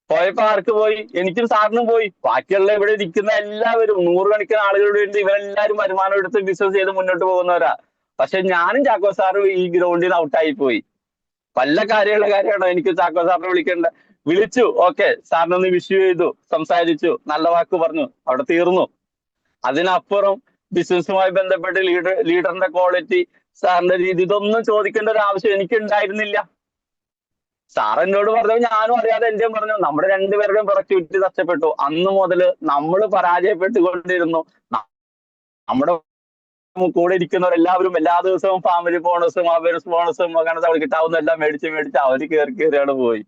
പോയപ്പോ ആർക്ക് പോയി? എനിക്കും സാറിനും പോയി. ബാക്കിയുള്ള ഇവിടെ ഇരിക്കുന്ന എല്ലാവരും, നൂറുകണക്കിന് ആളുകളുടെ ഇവരെല്ലാവരും വരുമാനം എടുത്ത് ബിസിനസ് ചെയ്ത് മുന്നോട്ട് പോകുന്നവരാ. പക്ഷെ ഞാനും ചാക്കോ സാറും ഈ ഗ്രൗണ്ടിൽ നിന്ന് ഔട്ടായി പോയി. വല്ല കാര്യമുള്ള കാര്യമാണോ എനിക്ക് ചാക്കോ സാറിനെ വിളിക്കേണ്ട? വിളിച്ചു, ഓക്കെ, സാറിനൊന്ന് വിഷ് ചെയ്തു, സംസാരിച്ചു, നല്ല വാക്ക് പറഞ്ഞു, അവിടെ തീർന്നു. അതിനപ്പുറം ബിസിനസ്സുമായി ബന്ധപ്പെട്ട് ലീഡറിന്റെ ക്വാളിറ്റി, സാറിന്റെ രീതി, ഇതൊന്നും ചോദിക്കേണ്ട ഒരു ആവശ്യം എനിക്ക് ഉണ്ടായിരുന്നില്ല. സാർ എന്നോട് പറഞ്ഞു, ഞാനും അറിയാതെ എന്റെയും പറഞ്ഞു. നമ്മുടെ രണ്ടുപേരുടെയും പ്രൊഡക്ടിവിറ്റി നഷ്ടപ്പെട്ടു. അന്ന് മുതൽ നമ്മൾ പരാജയപ്പെട്ടുകൊണ്ടിരുന്നു. നമ്മുടെ കൂടെ ഇരിക്കുന്നവരെല്ലാവരും എല്ലാ ദിവസവും ഫാമിലി ബോണസും അവേഴ്സ് ബോണസും അങ്ങനത്തെ അവർ കിട്ടാവുന്ന എല്ലാം മേടിച്ച് അവര് കയറിയാണ് പോയി.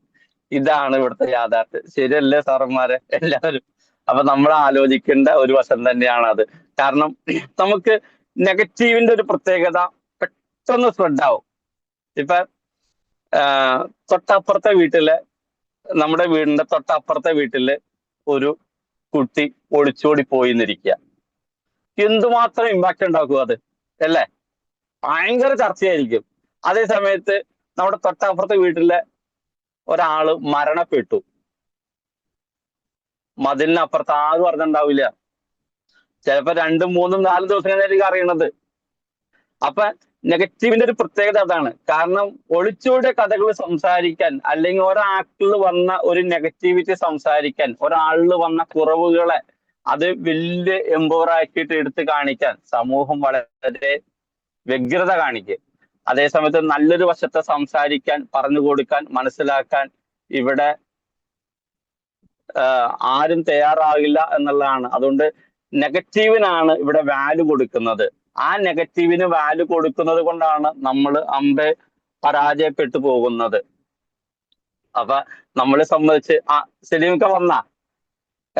ഇതാണ് ഇവിടുത്തെ യാഥാർത്ഥ്യം. ശരിയല്ലേ സാറന്മാരെ എല്ലാവരും? അപ്പൊ നമ്മൾ ആലോചിക്കേണ്ട ഒരു വശം തന്നെയാണ് അത്. കാരണം നമുക്ക് നെഗറ്റീവിന്റെ ഒരു പ്രത്യേകത പെട്ടെന്ന് സ്പ്രെഡ് ആവും. ഇപ്പൊ തൊട്ടപ്പുറത്തെ വീട്ടിലെ, നമ്മുടെ വീടിന്റെ തൊട്ടപ്പുറത്തെ വീട്ടില് ഒരു കുട്ടി ഒളിച്ചോടി പോയി എന്നിരിക്കുക, എന്തുമാത്രം ഇമ്പാക്ട് ഉണ്ടാക്കും അത്, അല്ലേ? ഭയങ്കര ചർച്ചയായിരിക്കും. അതേ സമയത്ത് നമ്മുടെ തൊട്ടപ്പുറത്തെ വീട്ടിലെ ഒരാള് മരണപ്പെട്ടു, മതിലിനപ്പുറത്ത് ആരും പറഞ്ഞിട്ടുണ്ടാവില്ല. ചിലപ്പോ 2, 3, 4 ദിവസം കഴിഞ്ഞായിരിക്കും അറിയണത്. അപ്പൊ നെഗറ്റീവിന്റെ ഒരു പ്രത്യേകത അതാണ്. കാരണം ഒളിച്ചോടിയ കഥകൾ സംസാരിക്കാൻ, അല്ലെങ്കിൽ ഒരാളിൽ വന്ന ഒരു നെഗറ്റിവിറ്റി സംസാരിക്കാൻ, ഒരാളിൽ വന്ന കുറവുകളെ അത് വലിയ എംപവർ ആക്കിയിട്ട് എടുത്ത് കാണിക്കാൻ സമൂഹം വളരെ വ്യഗ്രത കാണിക്കും. അതേസമയത്ത് നല്ലൊരു വശത്തെ സംസാരിക്കാൻ, പറഞ്ഞു കൊടുക്കാൻ, മനസ്സിലാക്കാൻ ഇവിടെ ആരും തയ്യാറാകില്ല എന്നുള്ളതാണ്. അതുകൊണ്ട് നെഗറ്റീവിനാണ് ഇവിടെ വാല്യൂ കൊടുക്കുന്നത്. ആ നെഗറ്റീവിന് വാല്യൂ കൊടുക്കുന്നത് കൊണ്ടാണ് നമ്മൾ പരാജയപ്പെട്ടു പോകുന്നത്. അപ്പൊ നമ്മളെ സംബന്ധിച്ച് സലീമൊക്കെ വന്നാ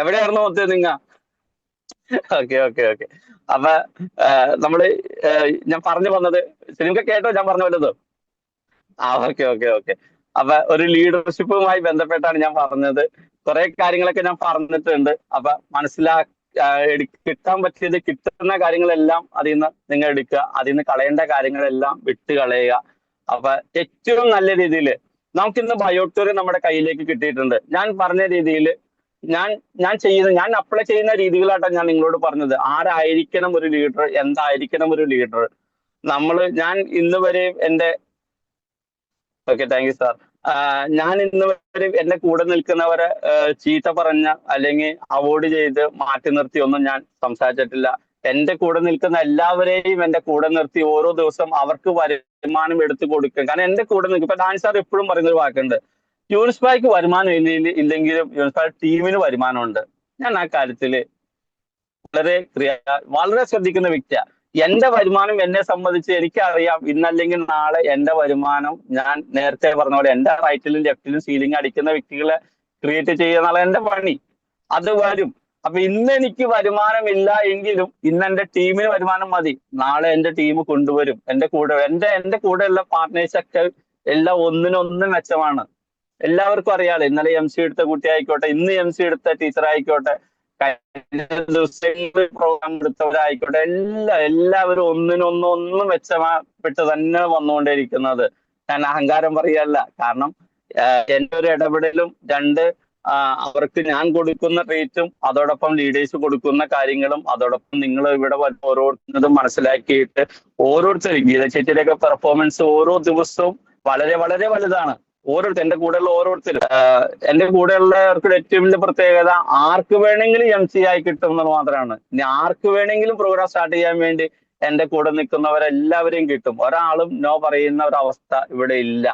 എവിടെയായിരുന്നു മൊത്തം നിങ്ങ? Okay okay okay. അപ്പൊ നമ്മള് ഞാൻ പറഞ്ഞു വന്നത്, സലീമൊക്കെ കേട്ടോ ഞാൻ പറഞ്ഞു വല്ലത്? Okay okay okay. അപ്പൊ ഒരു ലീഡർഷിപ്പുമായി ബന്ധപ്പെട്ടാണ് ഞാൻ പറഞ്ഞത്. കുറെ കാര്യങ്ങളൊക്കെ ഞാൻ പറഞ്ഞിട്ടുണ്ട്. അപ്പൊ കിട്ടാൻ പറ്റിയത്, കിട്ടുന്ന കാര്യങ്ങളെല്ലാം അതിൽ നിന്ന് നിങ്ങൾ എടുക്കുക, അതിൽ നിന്ന് കളയേണ്ട കാര്യങ്ങളെല്ലാം വിട്ട് കളയുക. അപ്പൊ ഏറ്റവും നല്ല രീതിയിൽ നമുക്കിന്ന് ബയോട്ടറി നമ്മുടെ കയ്യിലേക്ക് കിട്ടിയിട്ടുണ്ട്. ഞാൻ പറഞ്ഞ രീതിയിൽ ഞാൻ അപ്ലൈ ചെയ്യുന്ന രീതികളായിട്ടാണ് ഞാൻ നിങ്ങളോട് പറഞ്ഞത്. ആരായിരിക്കണം ഒരു ലീഡർ, എന്തായിരിക്കണം ഒരു ലീഡർ. ഞാൻ ഇന്ന് വരെയും ഓക്കെ, താങ്ക് യു സാർ. ഞാൻ ഇന്ന് വരെ എന്റെ കൂടെ നിൽക്കുന്നവരെ ചീത്ത പറഞ്ഞ അല്ലെങ്കിൽ അവോയ്ഡ് ചെയ്ത് മാറ്റി നിർത്തി ഒന്നും ഞാൻ സംസാരിച്ചിട്ടില്ല. എന്റെ കൂടെ നിൽക്കുന്ന എല്ലാവരെയും എന്റെ കൂടെ നിർത്തി ഓരോ ദിവസം അവർക്ക് വരുമാനം എടുത്തു കൊടുക്കുക. കാരണം എന്റെ കൂടെ നിൽക്കും. ഇപ്പൊ ഡാൻ സാർ എപ്പോഴും പറയുന്ന ഒരു വാക്കുണ്ട്, യൂണിസ്പായ്ക്ക് വരുമാനം ഇല്ലെങ്കിലും യൂണിസ്പാ ടീമിന് വരുമാനമുണ്ട്. ഞാൻ ആ കാര്യത്തില് വളരെ ശ്രദ്ധിക്കുന്ന വ്യക്തിയാണ്. എന്റെ വരുമാനം എന്നെ സംബന്ധിച്ച് എനിക്കറിയാം. ഇന്നല്ലെങ്കിൽ നാളെ എന്റെ വരുമാനം, ഞാൻ നേരത്തെ പറഞ്ഞ പോലെ എന്റെ റൈറ്റിലും ലെഫ്റ്റിലും സീലിംഗ് അടിക്കുന്ന വ്യക്തികളെ ക്രിയേറ്റ് ചെയ്യുന്ന എന്റെ പണി. അത് വരും. അപ്പൊ ഇന്ന് എനിക്ക് വരുമാനമില്ല എങ്കിലും ഇന്ന് എന്റെ ടീമിന് വരുമാനം മതി. നാളെ എന്റെ ടീം കൊണ്ടുവരും. എന്റെ കൂടെയുള്ള പാർട്ട്നേഴ്സ് ഒക്കെ എല്ലാം ഒന്നിനൊന്ന് മെച്ചമാണ്. എല്ലാവർക്കും അറിയാലോ. ഇന്നലെ MC എടുത്ത കുട്ടി ആയിക്കോട്ടെ, ഇന്ന് MC എടുത്ത ടീച്ചർ ആയിക്കോട്ടെ, കഴിഞ്ഞ ദിവസങ്ങളിൽ പ്രോഗ്രാം എടുത്തവരായിക്കോട്ടെ, എല്ലാവരും ഒന്നിനൊന്നും മെച്ചപ്പെട്ട് തന്നെ വന്നുകൊണ്ടേയിരിക്കുന്നത്. ഞാൻ അഹങ്കാരം പറയല്ല. കാരണം എന്റെ ഒരു ഇടപെടലും, അവർക്ക് ഞാൻ കൊടുക്കുന്ന ട്രീറ്റും, അതോടൊപ്പം ലീഡേഴ്സ് കൊടുക്കുന്ന കാര്യങ്ങളും, അതോടൊപ്പം നിങ്ങൾ ഇവിടെ ഓരോരുത്തരും മനസ്സിലാക്കിയിട്ട് ഓരോരുത്തരും ഗീത ചേച്ചിയുടെയൊക്കെ പെർഫോമൻസ് ഓരോ ദിവസവും വളരെ വളരെ വലുതാണ്. എന്റെ കൂടെയുള്ള ഓരോരുത്തരും, എന്റെ കൂടെയുള്ളവർക്ക് ഏറ്റവും വലിയ പ്രത്യേകത ആർക്ക് വേണമെങ്കിലും MC ആയി കിട്ടുന്നത് മാത്രമാണ്. ഇനി ആർക്ക് വേണമെങ്കിലും പ്രോഗ്രാം സ്റ്റാർട്ട് ചെയ്യാൻ വേണ്ടി എന്റെ കൂടെ നിൽക്കുന്നവരെല്ലാവരെയും കിട്ടും. ഒരാളും നോ പറയുന്ന ഒരവസ്ഥ ഇവിടെ ഇല്ല.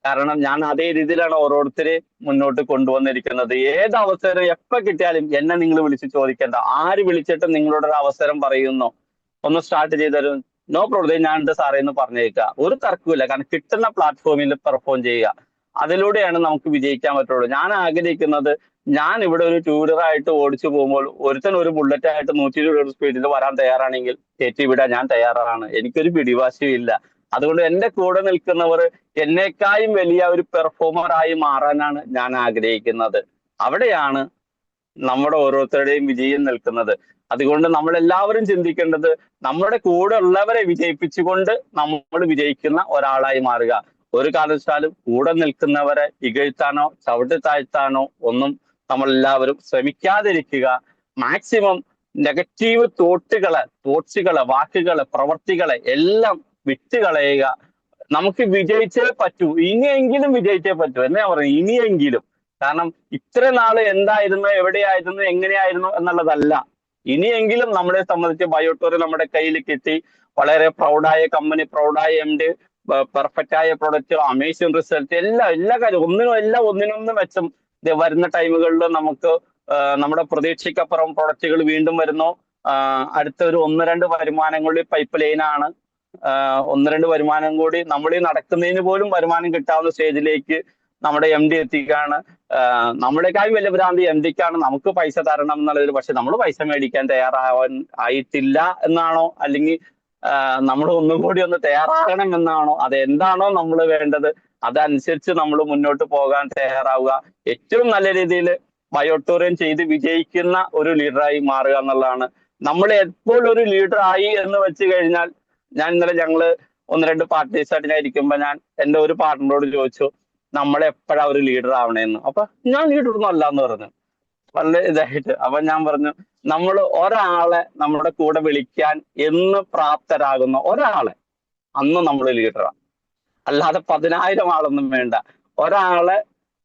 കാരണം ഞാൻ അതേ രീതിയിലാണ് ഓരോരുത്തരെ മുന്നോട്ട് കൊണ്ടുവന്നിരിക്കുന്നത്. ഏത് അവസരം എപ്പോ കിട്ടിയാലും എന്നെ നിങ്ങൾ വിളിച്ച് ചോദിക്കേണ്ട. ആര് വിളിച്ചിട്ട് നിങ്ങളോട് ഒരു അവസരം പറയുന്നു, ഒന്ന് സ്റ്റാർട്ട് ചെയ്തരും, നോ പ്രോബ്ലം, ഞാൻ എന്താ സാറേ എന്ന് പറഞ്ഞേക്കുക. ഒരു തർക്കമില്ല. കാരണം കിട്ടുന്ന പ്ലാറ്റ്ഫോമിൽ പെർഫോം ചെയ്യുക, അതിലൂടെയാണ് നമുക്ക് വിജയിക്കാൻ പറ്റുള്ളൂ. ഞാൻ ആഗ്രഹിക്കുന്നത്, ഞാൻ ഇവിടെ ഒരു 2 വീലറായിട്ട് ഓടിച്ചു പോകുമ്പോൾ ഒരുത്തൻ ഒരു ബുള്ളറ്റ് ആയിട്ട് 120 സ്പീഡിൽ വരാൻ തയ്യാറാണെങ്കിൽ കയറ്റിവിടാൻ ഞാൻ തയ്യാറാണ്. എനിക്കൊരു പിടിവാശിയും ഇല്ല. അതുകൊണ്ട് എന്റെ കൂടെ നിൽക്കുന്നവർ എന്നേക്കായും വലിയ ഒരു പെർഫോമറായി മാറാനാണ് ഞാൻ ആഗ്രഹിക്കുന്നത്. അവിടെയാണ് നമ്മുടെ ഓരോരുത്തരുടെയും വിജയം നിൽക്കുന്നത്. അതുകൊണ്ട് നമ്മൾ എല്ലാവരും ചിന്തിക്കേണ്ടത്, നമ്മുടെ കൂടെ ഉള്ളവരെ വിജയിപ്പിച്ചുകൊണ്ട് നമ്മൾ വിജയിക്കുന്ന ഒരാളായി മാറുക. ഒരു കാരണവശാലും കൂടെ നിൽക്കുന്നവരെ ഇകഴ്ത്താനോ ചവിട്ടി താഴ്ത്താനോ ഒന്നും നമ്മളെല്ലാവരും ശ്രമിക്കാതിരിക്കുക. മാക്സിമം നെഗറ്റീവ് തോട്ട്സുകളെ, വാക്കുകളെ, പ്രവർത്തികളെ എല്ലാം വിറ്റ് കളയുക. നമുക്ക് വിജയിച്ചേ പറ്റൂ, ഇനിയെങ്കിലും വിജയിച്ചേ പറ്റൂ എന്നാ പറഞ്ഞു, ഇനിയെങ്കിലും. കാരണം ഇത്ര നാള് എന്തായിരുന്നു, എവിടെയായിരുന്നു, എങ്ങനെയായിരുന്നു എന്നുള്ളതല്ല. ഇനിയെങ്കിലും നമ്മളെ സംബന്ധിച്ച് ബയോട്ടോർ നമ്മുടെ കയ്യിൽ കിട്ടി. വളരെ പ്രൗഡായ കമ്പനി, പ്രൗഡായ MD, പെർഫെക്റ്റ് ആയ പ്രൊഡക്റ്റ്, അമേസിംഗ് റിസൾട്ട്, എല്ലാ കാര്യം ഒന്നിനൊന്ന് മെച്ചം. വരുന്ന ടൈമുകളിൽ നമുക്ക് നമ്മുടെ പ്രതീക്ഷയ്ക്കപ്പുറം പ്രൊഡക്റ്റുകൾ വീണ്ടും വരുന്നു. അടുത്ത ഒരു 1-2 വരുമാനം കൂടി പൈപ്പ് ലൈനാണ്. 1-2 വരുമാനം കൂടി നമ്മൾ ഈ നടക്കുന്നതിന് പോലും വരുമാനം കിട്ടാവുന്ന സ്റ്റേജിലേക്ക് നമ്മുടെ MD എത്തിക്കുകയാണ്. നമ്മളെക്കാൾ വലിയ ഭ്രാന്തി MDക്കാണ്, നമുക്ക് പൈസ തരണം എന്നുള്ളതിൽ. പക്ഷെ നമ്മൾ പൈസ മേടിക്കാൻ ആയിട്ടില്ല എന്നാണോ, അല്ലെങ്കിൽ നമ്മൾ ഒന്നും കൂടി ഒന്ന് തയ്യാറാകണം എന്നാണോ? അതെന്താണോ നമ്മൾ വേണ്ടത് അതനുസരിച്ച് നമ്മൾ മുന്നോട്ട് പോകാൻ തയ്യാറാവുക. ഏറ്റവും നല്ല രീതിയിൽ ബയോട്ടോറിയം ചെയ്ത് വിജയിക്കുന്ന ഒരു ലീഡറായി മാറുക എന്നുള്ളതാണ്. നമ്മൾ എപ്പോൾ ഒരു ലീഡർ ആയി എന്ന് വെച്ച് കഴിഞ്ഞാൽ, ഞങ്ങള് 1-2 പാർട്ടീസായിട്ട് ഞാൻ ഇരിക്കുമ്പോ ഞാൻ എൻ്റെ ഒരു പാർട്ട്ണറോട് ചോദിച്ചു, നമ്മളെപ്പോഴാ ഒരു ലീഡർ ആവണേന്ന്. അപ്പൊ ഞാൻ ലീഡറൊന്നും അല്ല എന്ന് പറഞ്ഞു, വളരെ ഇതായിട്ട്. അപ്പൊ ഞാൻ പറഞ്ഞു, നമ്മൾ ഒരാളെ നമ്മുടെ കൂടെ വിളിക്കാൻ എന്ന് പ്രാപ്തരാകുന്ന ഒരാളെ അന്ന് നമ്മൾ ലീഡറാണ്. അല്ലാതെ 10,000 ആളൊന്നും വേണ്ട. ഒരാളെ,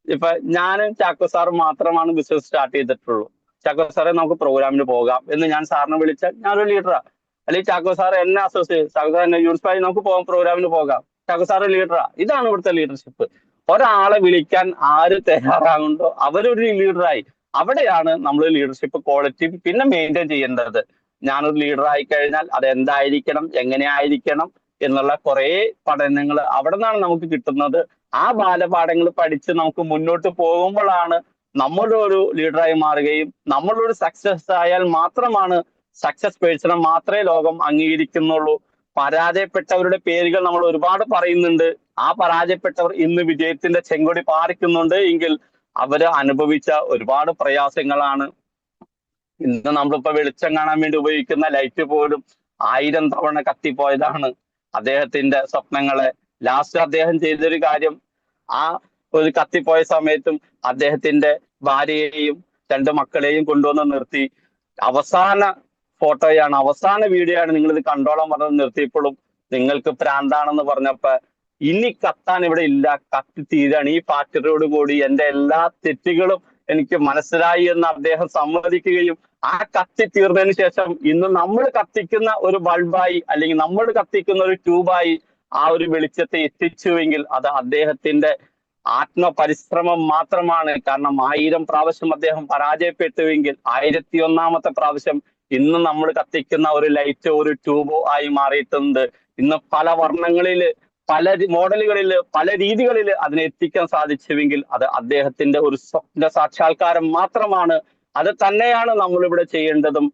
ഇപ്പൊ ഞാനും ചാക്കോ സാറും മാത്രമാണ് ബിസിനസ് സ്റ്റാർട്ട് ചെയ്തിട്ടുള്ളൂ. ചാക്കോ സാറെ നമുക്ക് പ്രോഗ്രാമിന് പോകാം എന്ന് ഞാൻ സാറിനെ വിളിച്ചാൽ ഞാനൊരു ലീഡറാ. അല്ലെങ്കിൽ ചാക്കോ സാർ എന്നെ അസോസിയേറ്റ്, ചാക്കോ സാർ എന്നെ യൂണിഫൈ, നമുക്ക് പോകാം, പ്രോഗ്രാമിന് പോകാം, ചാക്കോ സാറ് ലീഡറാ. ഇതാണ് ഇവിടുത്തെ ലീഡർഷിപ്പ്. ഒരാളെ വിളിക്കാൻ ആര് തയ്യാറാകുന്നുണ്ടോ അവരൊരു ലീഡറായി. അവിടെയാണ് നമ്മൾ ലീഡർഷിപ്പ് ക്വാളിറ്റി പിന്നെ മെയിൻറ്റെയിൻ ചെയ്യേണ്ടത്. ഞാനൊരു ലീഡറായി കഴിഞ്ഞാൽ അത് എന്തായിരിക്കണം, എങ്ങനെ ആയിരിക്കണം എന്നുള്ള കുറെ പഠനങ്ങൾ അവിടെ നിന്നാണ് നമുക്ക് കിട്ടുന്നത്. ആ ബാലപാഠങ്ങൾ പഠിച്ച് നമുക്ക് മുന്നോട്ട് പോകുമ്പോഴാണ് നമ്മളൊരു ലീഡറായി മാറുകയും, നമ്മളൊരു സക്സസ് ആയാൽ മാത്രമാണ്, സക്സസ് പേഴ്സണെ മാത്രമേ ലോകം അംഗീകരിക്കുന്നുള്ളൂ. പരാജയപ്പെട്ടവരുടെ പേരുകൾ നമ്മൾ ഒരുപാട് പറയുന്നുണ്ട്. ആ പരാജയപ്പെട്ടവർ ഇന്ന് വിജയത്തിന്റെ ചെങ്കൊടി പാറിക്കുന്നുണ്ട് എങ്കിൽ അവര് അനുഭവിച്ച ഒരുപാട് പ്രയാസങ്ങളാണ്. ഇന്ന് നമ്മളിപ്പോ വെളിച്ചം കാണാൻ വേണ്ടി ഉപയോഗിക്കുന്ന ലൈറ്റ് പോലും 1000 തവണ കത്തിപ്പോയതാണ് അദ്ദേഹത്തിന്റെ സ്വപ്നങ്ങളെ. ലാസ്റ്റ് അദ്ദേഹം ചെയ്തൊരു കാര്യം, ആ ഒരു കത്തിപ്പോയ സമയത്തും അദ്ദേഹത്തിന്റെ ഭാര്യയെയും 2 മക്കളെയും കൊണ്ടുവന്ന് നിർത്തി. അവസാന ഫോട്ടോയാണ്, അവസാന വീഡിയോ ആണ്, നിങ്ങൾ ഇത് കണ്ടോളാൻ പറഞ്ഞത് നിർത്തിയപ്പോഴും നിങ്ങൾക്ക് പ്രാന്താണെന്ന് പറഞ്ഞപ്പോ, ഇനി കത്താൻ ഇവിടെ ഇല്ല, കത്തി തീരാണ്. ഈ ഫാക്ടറിയോട് കൂടി എൻ്റെ എല്ലാ തെറ്റുകളും എനിക്ക് മനസ്സിലായി എന്ന് അദ്ദേഹം സമ്മതിക്കുകയും, ആ കത്തി തീർന്നതിന് ശേഷം ഇന്ന് നമ്മൾ കത്തിക്കുന്ന ഒരു ബൾബായി, അല്ലെങ്കിൽ നമ്മൾ കത്തിക്കുന്ന ഒരു ട്യൂബായി ആ ഒരു വെളിച്ചത്തെ എത്തിച്ചുവെങ്കിൽ അത് അദ്ദേഹത്തിന്റെ ആത്മപരിശ്രമം മാത്രമാണ്. കാരണം 1000 പ്രാവശ്യം അദ്ദേഹം പരാജയപ്പെട്ടുവെങ്കിൽ 1001ാമത്തെ പ്രാവശ്യം ഇന്ന് നമ്മൾ കത്തിക്കുന്ന ഒരു ലൈറ്റോ ഒരു ട്യൂബോ ആയി മാറിയിട്ടുണ്ട്. ഇന്ന് പല വർണ്ണങ്ങളില്, പല മോഡലുകളില്, പല രീതികളില് അതിനെ എത്തിക്കാൻ സാധിച്ചുവെങ്കിൽ അത് അദ്ദേഹത്തിന്റെ ഒരു സ്വപ്ന സാക്ഷാത്കാരം മാത്രമാണ്. അത് തന്നെയാണ് നമ്മളിവിടെ ചെയ്യേണ്ടതും.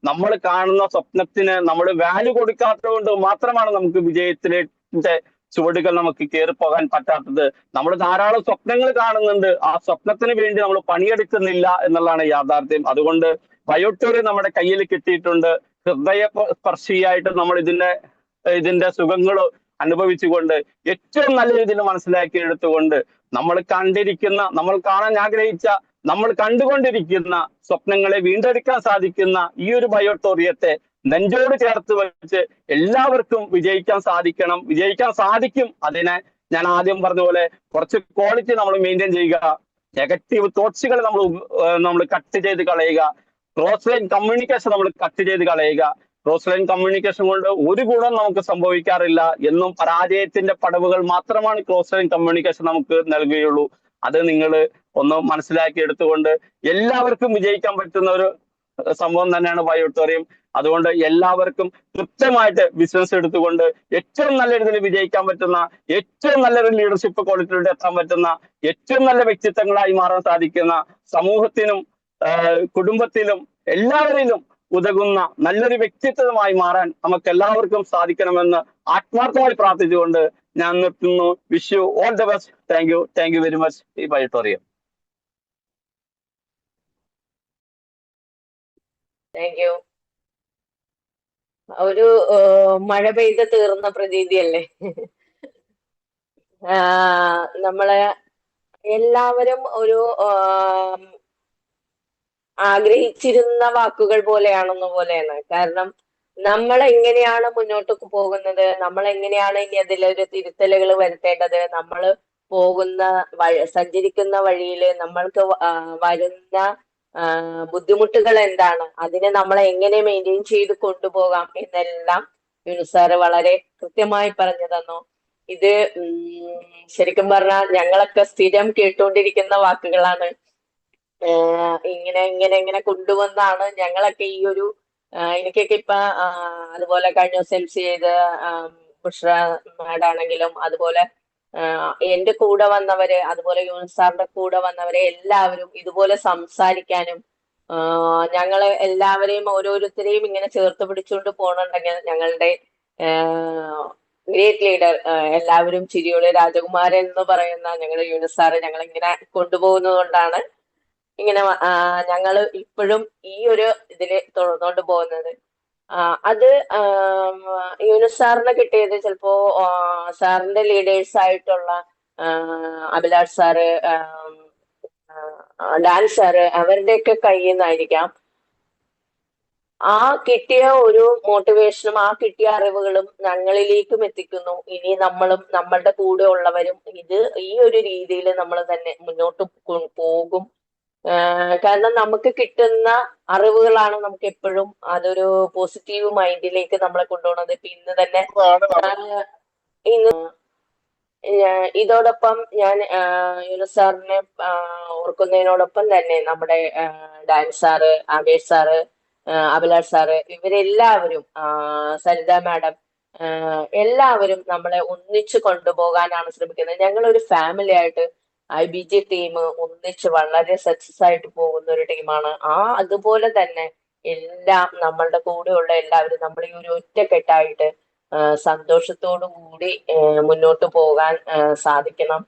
നമ്മൾ കാണുന്ന സ്വപ്നത്തിന് നമ്മൾ വാല്യൂ കൊടുക്കാത്തത് കൊണ്ട് മാത്രമാണ് നമുക്ക് വിജയത്തിന്റെ ചുവടുകൾ നമുക്ക് കയറിപ്പോകാൻ പറ്റാത്തത്. നമ്മൾ ധാരാളം സ്വപ്നങ്ങൾ കാണുന്നുണ്ട്, ആ സ്വപ്നത്തിന് വേണ്ടി നമ്മൾ പണിയെടുക്കുന്നില്ല എന്നുള്ളതാണ് യാഥാർത്ഥ്യം. അതുകൊണ്ട് ബയോട്ടോറിയം നമ്മുടെ കയ്യിൽ കിട്ടിയിട്ടുണ്ട്. ഹൃദയസ്പർശിയായിട്ട് നമ്മൾ ഇതിന്റെ സുഖങ്ങൾ അനുഭവിച്ചുകൊണ്ട്, ഏറ്റവും നല്ല രീതിയിൽ മനസ്സിലാക്കി എടുത്തുകൊണ്ട്, നമ്മൾ കാണാൻ ആഗ്രഹിച്ച, നമ്മൾ കണ്ടുകൊണ്ടിരിക്കുന്ന സ്വപ്നങ്ങളെ വീണ്ടെടുക്കാൻ സാധിക്കുന്ന ഈ ഒരു ബയോട്ടോറിയത്തെ നെഞ്ചോട് ചേർത്ത് വെച്ച് എല്ലാവർക്കും വിജയിക്കാൻ സാധിക്കും. അതിനെ ഞാൻ ആദ്യം പറഞ്ഞ പോലെ കുറച്ച് ക്വാളിറ്റി നമ്മൾ മെയിൻറ്റെയിൻ ചെയ്യുക, നെഗറ്റീവ് തോട്ട്സുകൾ നമ്മൾ കട്ട് ചെയ്ത് കളയുക, ക്രോസ് ലൈൻ കമ്മ്യൂണിക്കേഷൻ നമ്മൾ കട്ട് ചെയ്ത് കളയുക. ക്രോസ് ലൈൻ കമ്മ്യൂണിക്കേഷൻ കൊണ്ട് ഒരു ഗുണം നമുക്ക് സംഭവിക്കാറില്ല. എന്നും പരാജയത്തിന്റെ പടവുകൾ മാത്രമാണ് ക്രോസ് ലൈൻ കമ്മ്യൂണിക്കേഷൻ നമുക്ക് നൽകുകയുള്ളൂ. അത് നിങ്ങൾ ഒന്ന് മനസ്സിലാക്കി എടുത്തുകൊണ്ട് എല്ലാവർക്കും വിജയിക്കാൻ പറ്റുന്ന ഒരു സംഭവം തന്നെയാണ് ബയോട്ടോറിയം. അതുകൊണ്ട് എല്ലാവർക്കും കൃത്യമായിട്ട് ബിസിനസ് എടുത്തുകൊണ്ട് ഏറ്റവും നല്ല രീതിയിൽ വിജയിക്കാൻ പറ്റുന്ന, ഏറ്റവും നല്ലൊരു ലീഡർഷിപ്പ് ക്വാളിറ്റിയിലൂടെ എത്താൻ പറ്റുന്ന, ഏറ്റവും നല്ല വ്യക്തിത്വങ്ങളായി മാറാൻ സാധിക്കുന്ന, സമൂഹത്തിനും കുടുംബത്തിലും എല്ലാവരിലും ഉതകുന്ന നല്ലൊരു വ്യക്തിത്വമായി മാറാൻ നമുക്ക് എല്ലാവർക്കും സാധിക്കണമെന്ന് ആത്മാർത്ഥമായി പ്രാർത്ഥിച്ചുകൊണ്ട് ഞാൻ നിർത്തുന്നു. Wish you all the best. Thank you very much. ഈ ബയോട്ടോറിയം. Thank you. ഒരു മഴ പെയ്ത് തീർന്ന പ്രതീതിയല്ലേ? നമ്മളെ എല്ലാവരും ഒരു ആഗ്രഹിച്ചിരുന്ന വാക്കുകൾ പോലെയാണ്. കാരണം നമ്മൾ എങ്ങനെയാണ് മുന്നോട്ട് പോകുന്നത്, നമ്മൾ എങ്ങനെയാണ് ഇനി അതിലൊരു തിരുത്തലുകൾ വരുത്തേണ്ടത്, നമ്മൾ പോകുന്ന സഞ്ചരിക്കുന്ന വഴിയിൽ നമ്മൾക്ക് വരുന്ന ആ, ബുദ്ധിമുട്ടുകൾ എന്താണ്, അതിനെ നമ്മൾ എങ്ങനെ മെയിൻറ്റെയിൻ ചെയ്ത് കൊണ്ടുപോകാം എന്നെല്ലാം യുനുസാറ് വളരെ കൃത്യമായി പറഞ്ഞു തന്നു. ഇത് ശരിക്കും പറഞ്ഞാൽ ഞങ്ങളൊക്കെ സ്ഥിരം കേട്ടുകൊണ്ടിരിക്കുന്ന വാക്കുകളാണ്. ഇങ്ങനെ ഇങ്ങനെ ഇങ്ങനെ കൊണ്ടുവന്നാണ് ഞങ്ങളൊക്കെ ഈ ഒരു എനിക്കൊക്കെ ഇപ്പൊ അതുപോലെ കഴിഞ്ഞ ദിവസം MC ചെയ്ത് ബുഷ്ര മാഡാണെങ്കിലും അതുപോലെ എന്റെ കൂടെ വന്നവര്, അതുപോലെ യൂനുസ് സാറിന്റെ കൂടെ വന്നവരെ എല്ലാവരും ഇതുപോലെ സംസാരിക്കാനും ഞങ്ങള് എല്ലാവരെയും ഓരോരുത്തരെയും ഇങ്ങനെ ചേർത്ത് പിടിച്ചുകൊണ്ട് പോകണുണ്ടെങ്കിൽ ഞങ്ങളുടെ ഗ്രേറ്റ് ലീഡർ എല്ലാവരും ചിരിയോടെ രാജകുമാരൻ എന്ന് പറയുന്ന ഞങ്ങളുടെ യൂനുസ് സാറ് ഞങ്ങളിങ്ങനെ കൊണ്ടുപോകുന്നത് കൊണ്ടാണ് ഇങ്ങനെ ഞങ്ങള് ഇപ്പോഴും ഈ ഒരു ഇതില് തുടർന്നുകൊണ്ട് പോകുന്നത്. അത് യൂനുസ് സാറിന് കിട്ടിയത് ചിലപ്പോ സാറിന്റെ ലീഡേഴ്സ് ആയിട്ടുള്ള അഭിലാഷ് സാറ്, ഡാൻസ് സാറ് അവരുടെയൊക്കെ കയ്യിൽ നിന്നായിരിക്കാം. ആ കിട്ടിയ ഒരു മോട്ടിവേഷനും ആ കിട്ടിയ അറിവുകളും ഞങ്ങളിലേക്കും എത്തിക്കുന്നു. ഇനി നമ്മളും നമ്മളുടെ കൂടെ ഉള്ളവരും ഈ ഒരു രീതിയിൽ നമ്മൾ തന്നെ മുന്നോട്ട് പോകും. കാരണം നമുക്ക് കിട്ടുന്ന അറിവുകളാണ് നമുക്ക് എപ്പോഴും അതൊരു പോസിറ്റീവ് മൈൻഡിലേക്ക് നമ്മളെ കൊണ്ടുപോകുന്നത്. ഇപ്പൊ ഇന്ന് തന്നെ ഇന്ന് ഇതോടൊപ്പം ഞാൻ യൂനുസ് സാറിനെ ഓർക്കുന്നതിനോടൊപ്പം തന്നെ നമ്മുടെ dance sir, Avesh sir, Abhilash sir, ഇവരെല്ലാവരും സരിത മാഡം എല്ലാവരും നമ്മളെ ഒന്നിച്ചു കൊണ്ടുപോകാനാണ് ശ്രമിക്കുന്നത്. ഞങ്ങളൊരു ഫാമിലി ആയിട്ട് IBG ടീം ഒന്നിച്ച് വളരെ സക്സസ് ആയിട്ട് പോകുന്ന ഒരു ടീമാണ്. അതുപോലെ തന്നെ എല്ലാം നമ്മളുടെ കൂടെയുള്ള എല്ലാവരും നമ്മൾ ഈ ഒരു ഒറ്റക്കെട്ടായിട്ട് സന്തോഷത്തോടു കൂടി മുന്നോട്ട് പോകാൻ സാധിക്കണം.